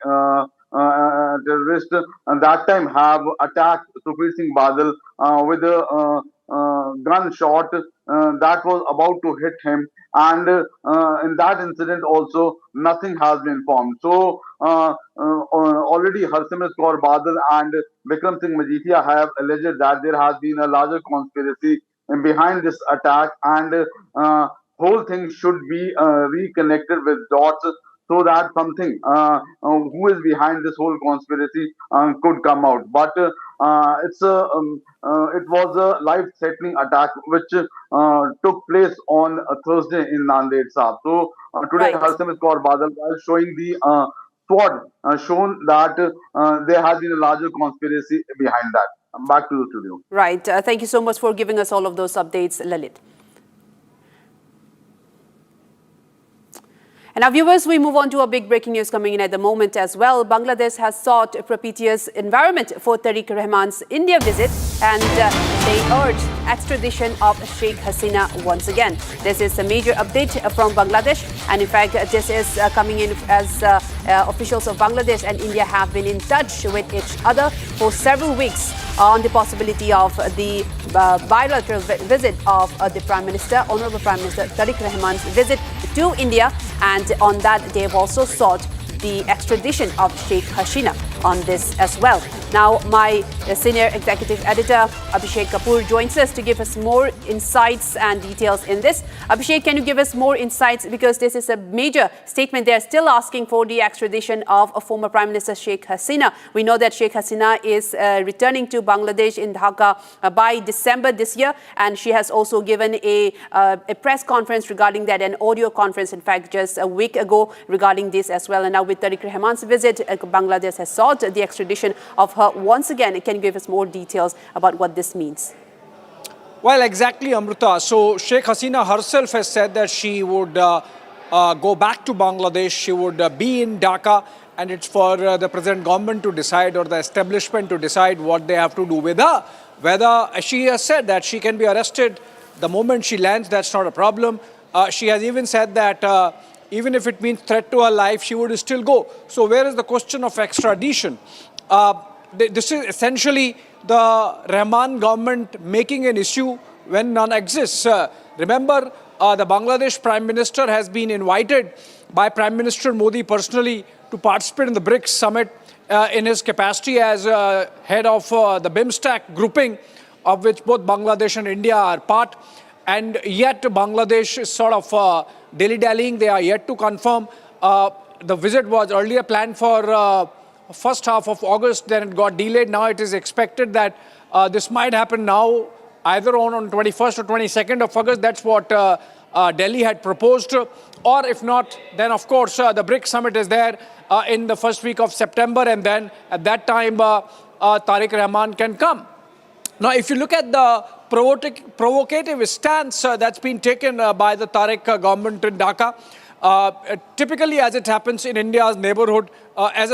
terrorist, at that time have attacked Sukhbir Singh Badal with a gunshot that was about to hit him, and in that incident also nothing has been formed. So already Harsimrat Kaur Badal and Vikram Singh Majithia have alleged that there has been a larger conspiracy behind this attack, and whole thing should be reconnected with dots, so that something who is behind this whole conspiracy could come out. But it was a life-threatening attack which took place on Thursday in Nanded Sahib. So today, Harsimrat Kaur Badal, while showing the sword, shown that there has been a larger conspiracy behind that. Back to the studio. Right. Thank you so much for giving us all of those updates, Lalit. And now, viewers, we move on to a big breaking news coming in at the moment as well. Bangladesh has sought a propitious environment for Tariq Rahman's India visit, and they urge extradition of Sheikh Hasina once again. This is a major update from Bangladesh, and in fact, this is coming in as officials of Bangladesh and India have been in touch with each other for several weeks on the possibility of the bilateral visit of the Prime Minister, Honorable Prime Minister Tariq Rahman's visit to India, and on that they have also sought the extradition of Sheikh Hasina. on this as well. Now, my senior executive editor, Abhishek Kapoor, joins us to give us more insights and details in this. Abhishek, can you give us more insights? Because this is a major statement. They are still asking for the extradition of a former Prime Minister Sheikh Hasina. We know that Sheikh Hasina is returning to Bangladesh in Dhaka by December this year, and she has also given a press conference regarding that, an audio conference, in fact, just a week ago regarding this as well. And now with Tariq Rahman's visit, Bangladesh has sought the extradition of her once again. Can you give us more details about what this means? Well, exactly, Amrita. So Sheikh Hasina herself has said that she would go back to Bangladesh, she would be in Dhaka, and it's for the present government to decide, or the establishment to decide, what they have to do with her. Whether she has said that she can be arrested the moment she lands, that's not a problem. She has even said that even if it means threat to her life, she would still go. So where is the question of extradition? This is essentially the Rahman government making an issue when none exists. Remember, the Bangladesh Prime Minister has been invited by Prime Minister Modi personally to participate in the BRICS summit in his capacity as head of the BIMSTEC grouping, of which both Bangladesh and India are part. And yet Bangladesh is sort of dilly-dallying. They are yet to confirm. The visit was earlier planned for first half of August, then it got delayed. Now it is expected that this might happen now, either on 21st or 22nd of August. That's what Delhi had proposed. Or if not, then of course the BRICS summit is there in the first week of September, and then at that time Tariq Rahman can come. Now, if you look at the provocative stance that's been taken by the Tariq government in Dhaka, typically, as it happens in India's neighborhood, as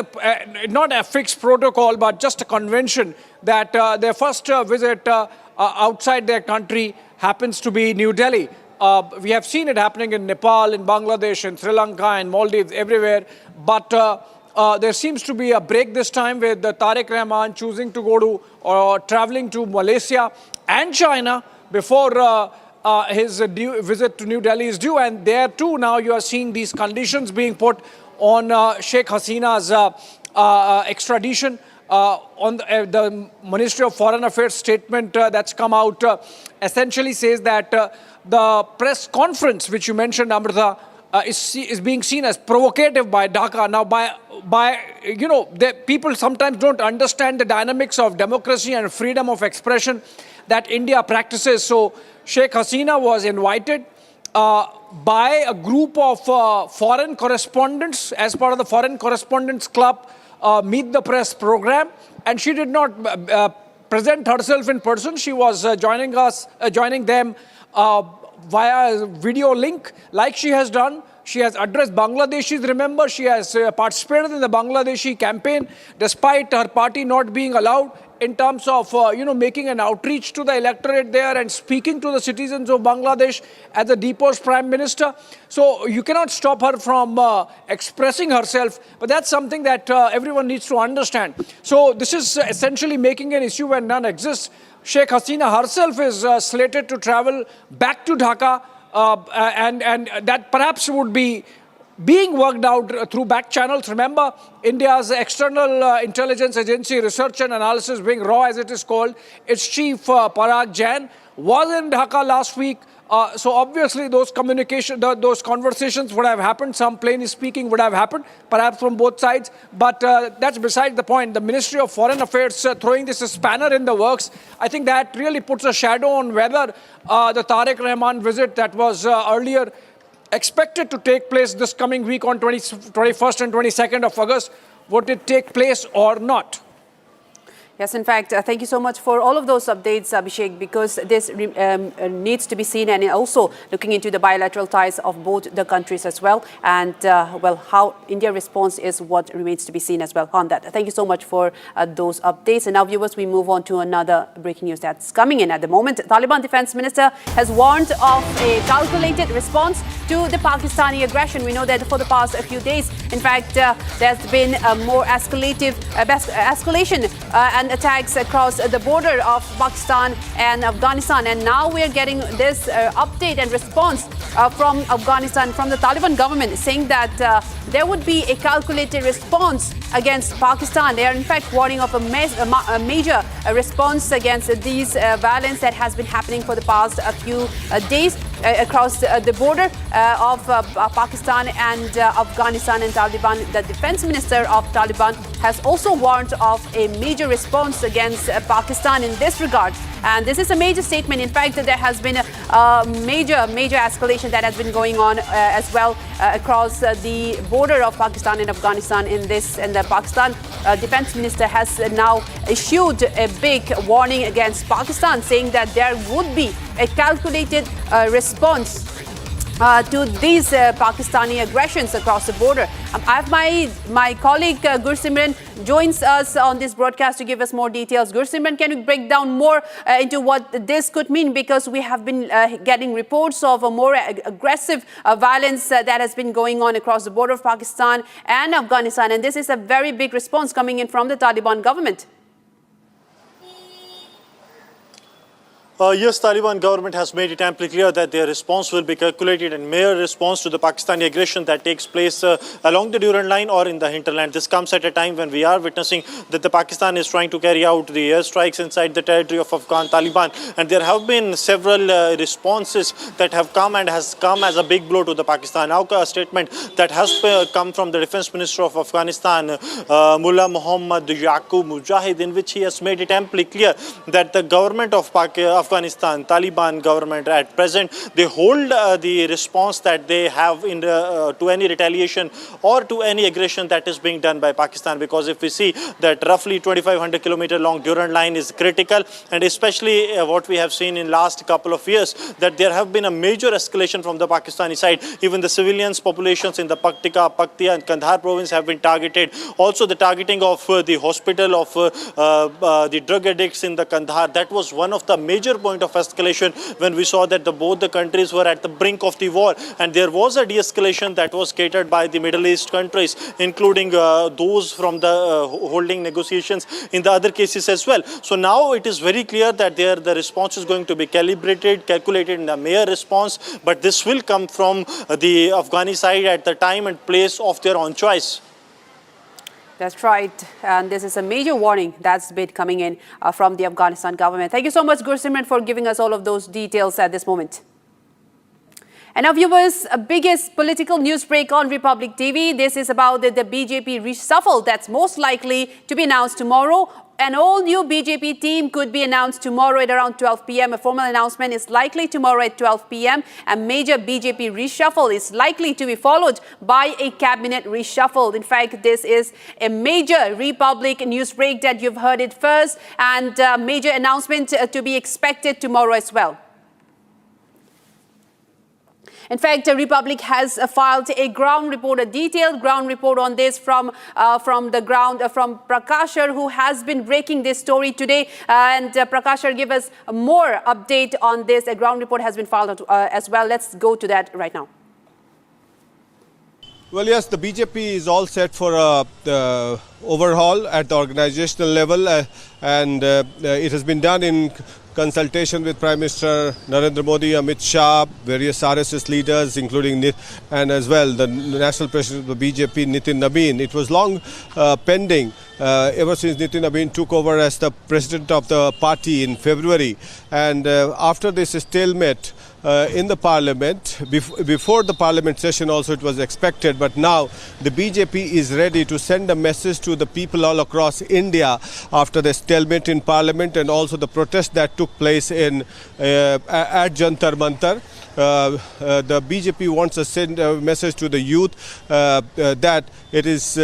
not a fixed protocol, but just a convention, that their first visit outside their country happens to be New Delhi. We have seen it happening in Nepal, in Bangladesh, in Sri Lanka, in Maldives, everywhere. But there seems to be a break this time, with Tariq Rahman choosing to go to or traveling to Malaysia and China before his visit to New Delhi is due. And there too, now you are seeing these conditions being put on Sheikh Hasina's extradition. On the Ministry of Foreign Affairs statement that's come out essentially says that the press conference, which you mentioned, Amrita, is being seen as provocative by Dhaka. Now, people sometimes don't understand the dynamics of democracy and freedom of expression that India practices. So Sheikh Hasina was invited by a group of foreign correspondents as part of the Foreign Correspondents Club Meet the Press program, and she did not present herself in person. She was joining them via video link, like she has done. She has addressed Bangladeshis. Remember, she has participated in the Bangladeshi campaign, despite her party not being allowed, in terms of making an outreach to the electorate there and speaking to the citizens of Bangladesh as the deposed Prime Minister. So you cannot stop her from expressing herself, but that's something that everyone needs to understand. So this is essentially making an issue when none exists. Sheikh Hasina herself is slated to travel back to Dhaka, and that perhaps would be being worked out through back channels. Remember, India's external intelligence agency, Research and Analysis Wing, RAW as it is called, its chief Parag Jain was in Dhaka last week. So obviously those those conversations would have happened. Some plain speaking would have happened, perhaps from both sides. But that's beside the point. The Ministry of Foreign Affairs throwing this spanner in the works, I think that really puts a shadow on whether the Tariq Rahman visit that was earlier expected to take place this coming week on 21st and 22nd of August, would it take place or not? Yes, in fact, thank you so much for all of those updates, Abhishek, because this needs to be seen, and also looking into the bilateral ties of both the countries as well. And, well, how India responds is what remains to be seen as well on that. Thank you so much for those updates. And now, viewers, we move on to another breaking news that's coming in at the moment. Taliban Defense Minister has warned of a calculated response to the Pakistani aggression. We know that for the past few days, in fact, there's been a more escalation and and attacks across the border of Pakistan and Afghanistan. And now we are getting this update and response from Afghanistan, from the Taliban government, saying that there would be a calculated response against Pakistan. They are in fact warning of a major response against these violence that has been happening for the past few days across the border of Pakistan and Afghanistan and Taliban. The defense minister of Taliban has also warned of a major response against Pakistan in this regard. And this is a major statement. In fact, there has been a major escalation that has been going on as well across the border of Pakistan and Afghanistan in this. And the Pakistan defense minister has now issued a big warning against Pakistan, saying that there would be a calculated response to these Pakistani aggressions across the border. I have my colleague Gursimran joins us on this broadcast to give us more details. Gursimran, can you break down more into what this could mean? Because we have been getting reports of a more aggressive violence that has been going on across the border of Pakistan and Afghanistan. And this is a very big response coming in from the Taliban government. Yes, Taliban government has made it amply clear that their response will be calculated and mere response to the Pakistani aggression that takes place along the Durand line or in the hinterland. This comes at a time when we are witnessing that the Pakistan is trying to carry out the airstrikes inside the territory of Afghan Taliban. And there have been several responses that have come and has come as a big blow to the Pakistan. Now a statement that has come from the defense minister of Afghanistan, Mullah Muhammad Yaqub Mujahid, in which he has made it amply clear that the government of Afghanistan, Taliban government at present, they hold the response that they have in to any retaliation or to any aggression that is being done by Pakistan. Because if we see that roughly 2,500 kilometer long Durand line is critical, and especially what we have seen in last couple of years, that there have been a major escalation from the Pakistani side. Even the civilians populations in the Paktika, Paktia and Kandahar province have been targeted. Also the targeting of the hospital of the drug addicts in the Kandahar, that was one of the major point of escalation when we saw that both the countries were at the brink of the war, and there was a de-escalation that was catered by the Middle East countries, including those from the holding negotiations in the other cases as well. So now it is very clear that the response is going to be calibrated, calculated in a mere response, but this will come from the Afghani side at the time and place of their own choice. That's right. And this is a major warning that's been coming in from the Afghanistan government. Thank you so much, Gursimran, for giving us all of those details at this moment. And now, viewers, biggest political news break on Republic TV. This is about the BJP reshuffle that's most likely to be announced tomorrow. An all-new BJP team could be announced tomorrow at around 12 p.m. A formal announcement is likely tomorrow at 12 p.m. A major BJP reshuffle is likely to be followed by a cabinet reshuffle. In fact, this is a major Republic news break that you've heard it first, and a major announcement to be expected tomorrow as well. In fact, Republic has filed a ground report, a detailed ground report on this from the ground, from Prakashar, who has been breaking this story today. And Prakashar, give us more update on this. A ground report has been filed as well. Let's go to that right now. Well, yes, the BJP is all set for the overhaul at the organizational level, and it has been done in consultation with Prime Minister Narendra Modi, Amit Shah, various RSS leaders, including and as well the National President of the BJP, Nitin Nabin. It was long pending ever since Nitin Nabin took over as the president of the party in February, and after this stalemate in the parliament, before the parliament session also it was expected, but now the BJP is ready to send a message to the people all across India after the stalemate in parliament and also the protest that took place in at Jantar Mantar. The BJP wants to send a message to the youth that it is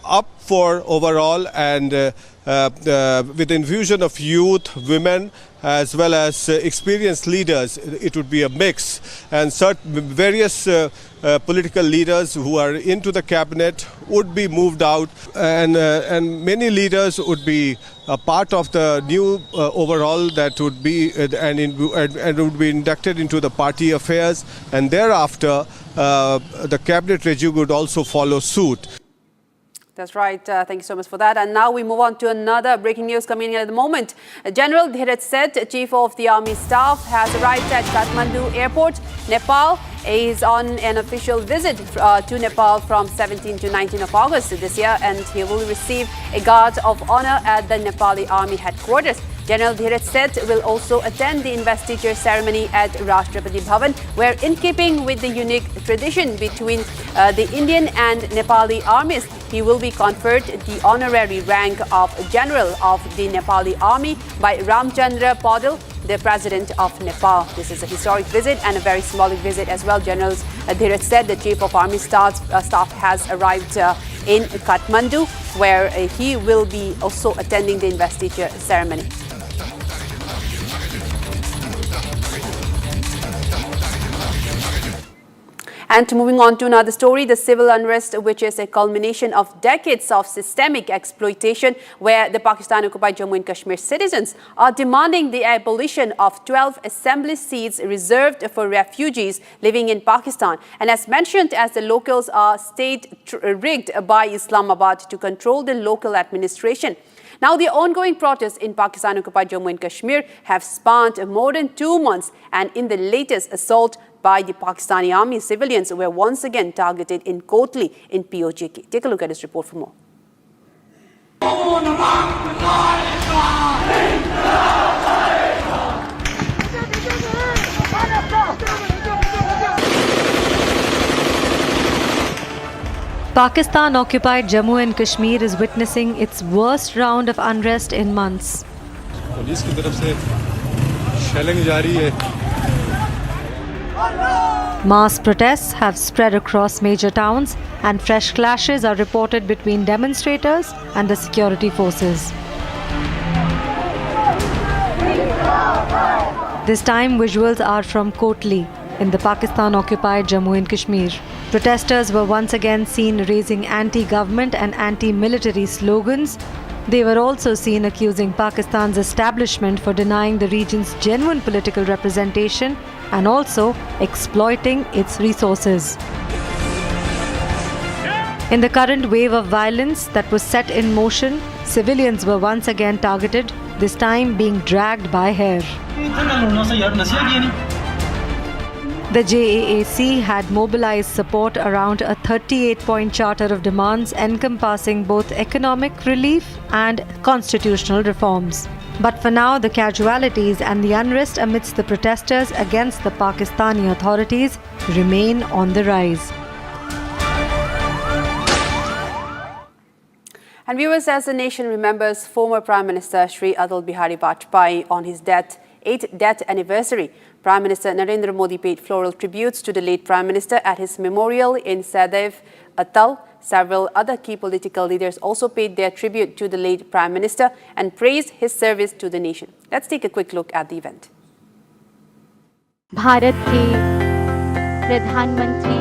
up for overall, and with infusion of youth, women, as well as experienced leaders, it would be a mix, and various political leaders who are into the cabinet would be moved out, and many leaders would be a part of the new overall that would be and would be inducted into the party affairs, and thereafter the cabinet regime would also follow suit. That's right. Thank you so much for that. And now we move on to another breaking news coming in at the moment. General Dhiraj Seth, Chief of the Army Staff, has arrived at Kathmandu Airport, Nepal. He is on an official visit to Nepal from 17 to 19 of August this year, and he will receive a guard of honor at the Nepali Army headquarters. General Dhiraj Seth will also attend the investiture ceremony at Rashtrapati Bhavan, where, in keeping with the unique tradition between the Indian and Nepali armies, he will be conferred the honorary rank of General of the Nepali Army by Ramchandra Paudel, the President of Nepal. This is a historic visit and a very symbolic visit as well. General Dhiraj Seth, the Chief of Army Staff, has arrived in Kathmandu, where he will be also attending the investiture ceremony. And moving on to another story, the civil unrest, which is a culmination of decades of systemic exploitation, where the Pakistan-occupied Jammu and Kashmir citizens are demanding the abolition of 12 assembly seats reserved for refugees living in Pakistan. And as mentioned, as the locals are state-rigged by Islamabad to control the local administration. Now, the ongoing protests in Pakistan-occupied Jammu and Kashmir have spanned more than 2 months, and in the latest assault by the Pakistani army, civilians were once again targeted in Kotli in POJK. Take a look at this report for more. Pakistan-occupied Jammu and Kashmir is witnessing its worst round of unrest in months. Police की तरफ से shelling जारी है. Mass protests have spread across major towns, and fresh clashes are reported between demonstrators and the security forces. This time, visuals are from Kotli in the Pakistan-occupied Jammu and Kashmir. Protesters were once again seen raising anti-government and anti-military slogans. They were also seen accusing Pakistan's establishment for denying the region's genuine political representation and also exploiting its resources. In the current wave of violence that was set in motion, civilians were once again targeted, this time being dragged by hair. The JAAC had mobilized support around a 38-point charter of demands encompassing both economic relief and constitutional reforms. But for now, the casualties and the unrest amidst the protesters against the Pakistani authorities remain on the rise. And viewers, as the nation remembers former Prime Minister Shri Atal Bihari Vajpayee on his 8th death anniversary, Prime Minister Narendra Modi paid floral tributes to the late Prime Minister at his memorial in Sadaiv Atal. Several other key political leaders also paid their tribute to the late Prime Minister and praised his service to the nation. Let's take a quick look at the event. Bharat के प्रधानमंत्री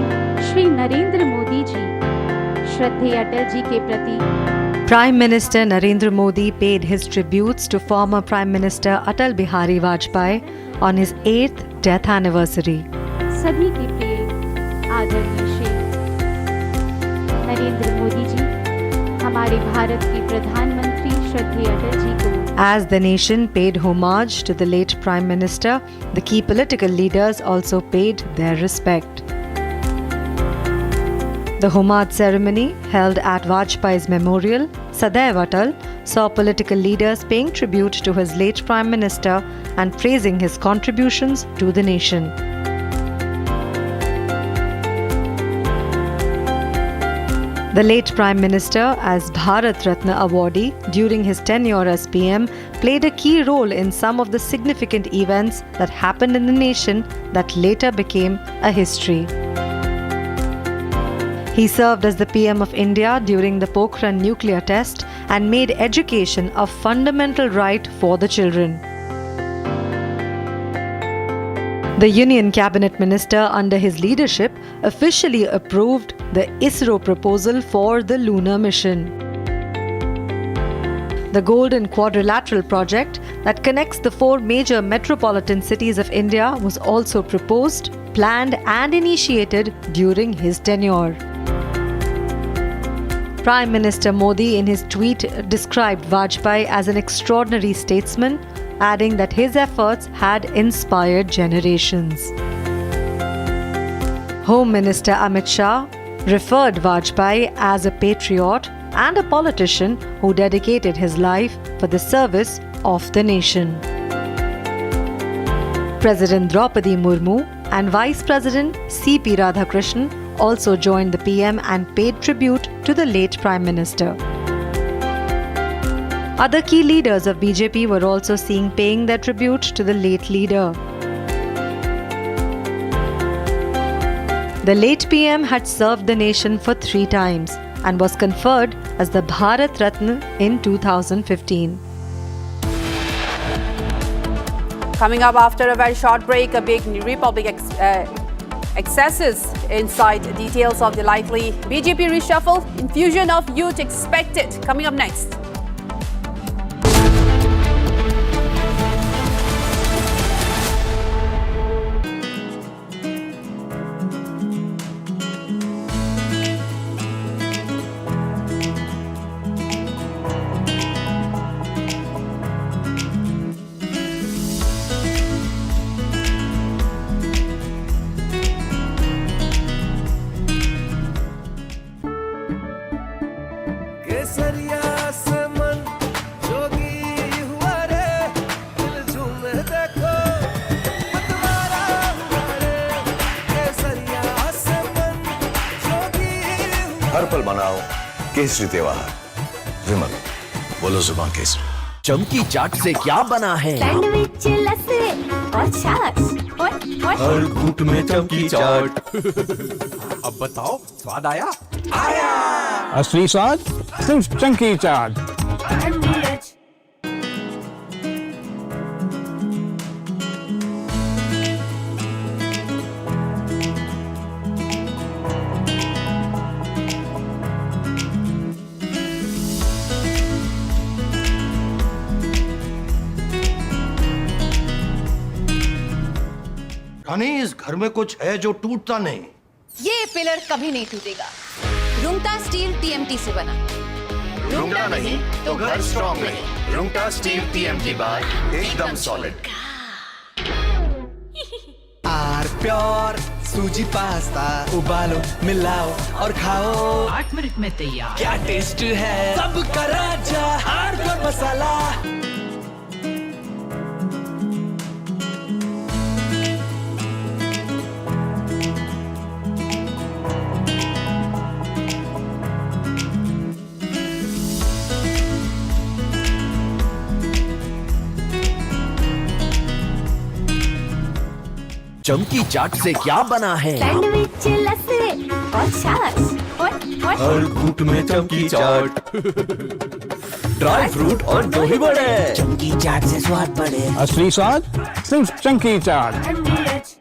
श्री नरेंद्र मोदी जी श्रद्धेय अटल जी के प्रति Prime Minister Narendra Modi paid his tributes to former Prime Minister Atal Bihari Vajpayee on his 8th death anniversary. सभी के प्रिय आदरणीय श्री नरेंद्र मोदी जी हमारे भारत के प्रधानमंत्री श्रद्धेय अटल जी को. As the nation paid homage to the late Prime Minister, the key political leaders also paid their respect. The homage ceremony held at Vajpayee's memorial, Sadaiv Atal, saw political leaders paying tribute to his late Prime Minister and praising his contributions to the nation. The late Prime Minister, as Bharat Ratna awardee during his tenure as PM, played a key role in some of the significant events that happened in the nation that later became a history. He served as the PM of India during the Pokhran nuclear test and made education a fundamental right for the children. The Union Cabinet Minister under his leadership officially approved the ISRO proposal for the lunar mission. The Golden Quadrilateral project that connects the 4 major metropolitan cities of India was also proposed, planned and initiated during his tenure. Prime Minister Modi in his tweet described Vajpayee as an extraordinary statesman, adding that his efforts had inspired generations. Home Minister Amit Shah referred Vajpayee as a patriot and a politician who dedicated his life for the service of the nation. President Draupadi Murmu and Vice President C.P. Radhakrishnan also joined the PM and paid tribute to the late Prime Minister. Other key leaders of BJP were also seen paying their tribute to the late leader. The late PM had served the nation for 3 times and was conferred as the Bharat Ratna in 2015. Coming up after a very short break, a big New Republic accesses inside details of the likely BJP reshuffle. Infusion of youth expected. Coming up next. हर पल मनाओ केसरी त्योहार। विमल, बोलो जुबान केसरी। चमकी चाट से क्या बना है? सैंडविच लस्सी और छाछ हर घूंट में चमकी चाट। अब बताओ स्वाद आया? असली स्वाद सिर्फ चंकी चाट। रानी, इस घर में कुछ है जो टूटता नहीं। ये पिलर कभी नहीं टूटेगा। रुंगटा स्टील टीएमटी से बना। रुंगटा नहीं तो घर स्ट्रॉन्ग नहीं। रुंगटा स्टील टीएमटी बार एकदम सॉलिड। आर प्योर सूजी पास्ता उबालो मिलाओ और खाओ। 8 मिनट में तैयार। क्या टेस्ट है सबका राजा हार्डकोर मसाला। चमकी चाट से क्या बना है? सैंडविच लस्सी और छाछ हर घूंट में चमकी चाट। ड्राई फ्रूट और दही बड़े। चमकी चाट से स्वाद बढ़े। असली स्वाद सिर्फ चंकी चाट।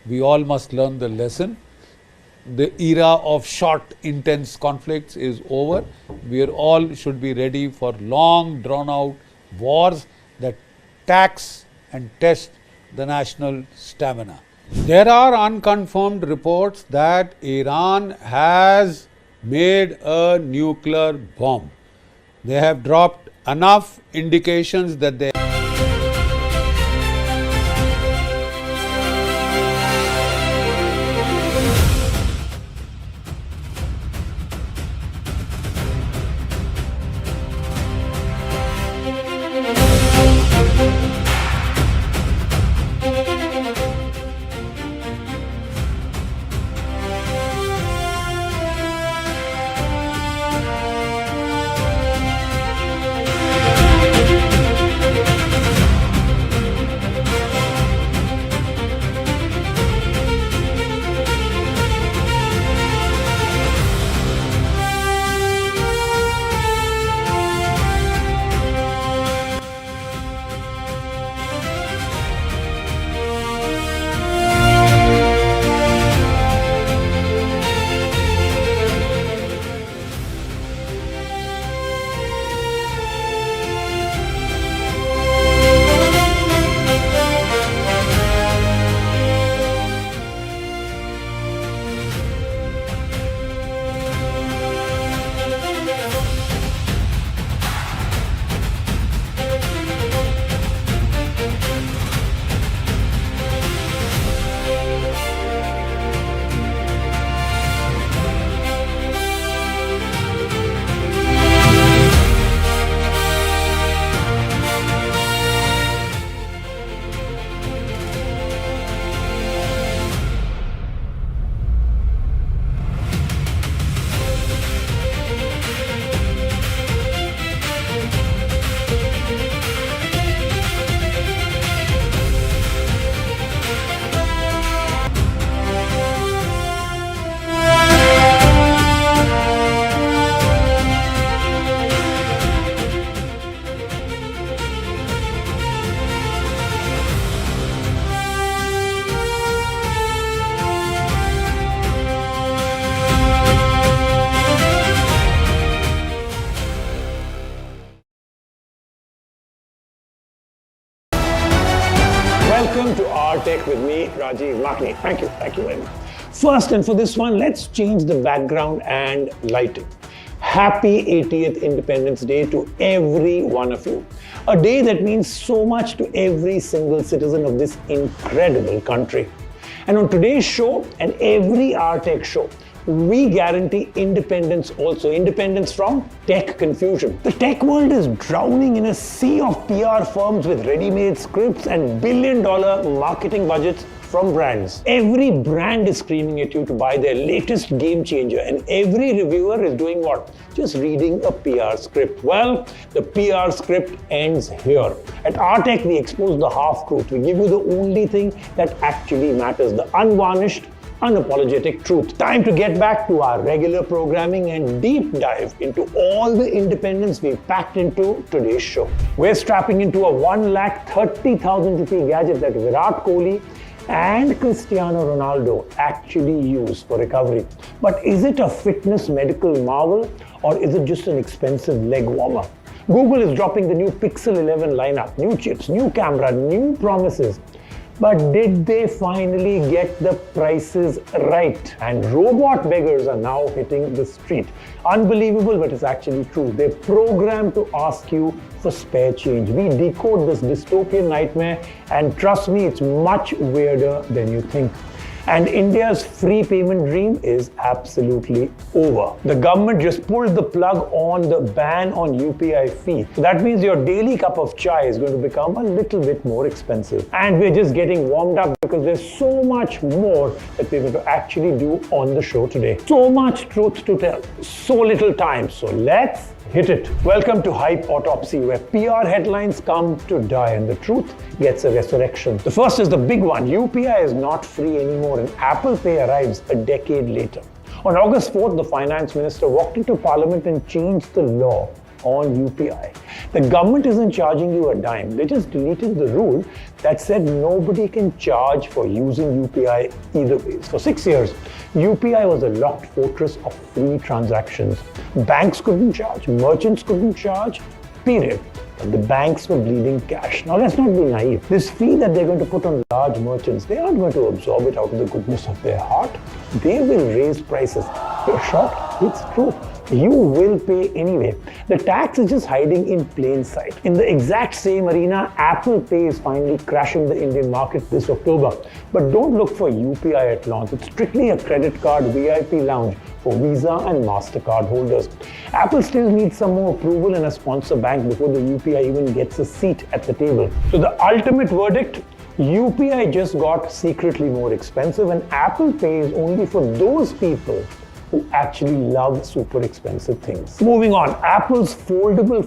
We all must learn the lesson. The era of short, intense conflicts is over. We are all should be ready for long, drawn-out wars that tax and test the national stamina. There are unconfirmed reports that Iran has made a nuclear bomb. They have dropped enough indications that they with me, Rajiv Makni. Thank you very much. First, and for this one, let's change the background and lighting. Happy 80th Independence Day to every one of you. A day that means so much to every single citizen of this incredible country. And on today's show and every RTech show, we guarantee independence also. Independence from tech confusion. The tech world is drowning in a sea of PR firms with ready-made scripts and billion-dollar marketing budgets from brands. Every brand is screaming at you to buy their latest game changer, and every reviewer is doing what? Just reading a PR script. Well, the PR script ends here. At RTech, we expose the half-truth. We give you the only thing that actually matters, the unvarnished, unapologetic truth. Time to get back to our regular programming and deep dive into all the independence we've packed into today's show. We're strapping into a 1,30,000 rupee gadget that Virat Kohli and Cristiano Ronaldo actually use for recovery. But is it a fitness medical marvel, or is it just an expensive leg warmer? Google is dropping the new Pixel 11 lineup, new chips, new camera, new promises. But did they finally get the prices right? And robot beggars are now hitting the street. Unbelievable, but it's actually true. They're programmed to ask you for spare change. We decode this dystopian nightmare, and trust me, it's much weirder than you think. And India's free payment dream is absolutely over. The government just pulled the plug on the ban on UPI fee. So that means your daily cup of chai is going to become a little bit more expensive. And we're just getting warmed up because there's so much more that we're going to actually do on the show today. So much truth to tell, so little time. So let's hit it. Welcome to Hype Autopsy, where PR headlines come to die and the truth gets a resurrection. The first is the big one. UPI is not free anymore, and Apple Pay arrives a decade later. On August 4th, the finance minister walked into parliament and changed the law on UPI. The government isn't charging you a dime. They just deleted the rule that said nobody can charge for using UPI either ways. For 6 years, UPI was a locked fortress of free transactions. Banks couldn't charge, merchants couldn't charge, period. But the banks were bleeding cash. Now let's not be naive. This fee that they're going to put on large merchants, they aren't going to absorb it out of the goodness of their heart. They will raise prices. You're shocked? It's true. You will pay anyway. The tax is just hiding in plain sight. In the exact same arena, Apple Pay is finally crashing the Indian market this October. But don't look for UPI at launch. It's strictly a credit card VIP lounge for Visa and MasterCard holders. Apple still needs some more approval in a sponsor bank before the UPI even gets a seat at the table. So the ultimate verdict, UPI just got secretly more expensive, and Apple Pay is only for those people who actually love super expensive things. Moving on, Apple's foldable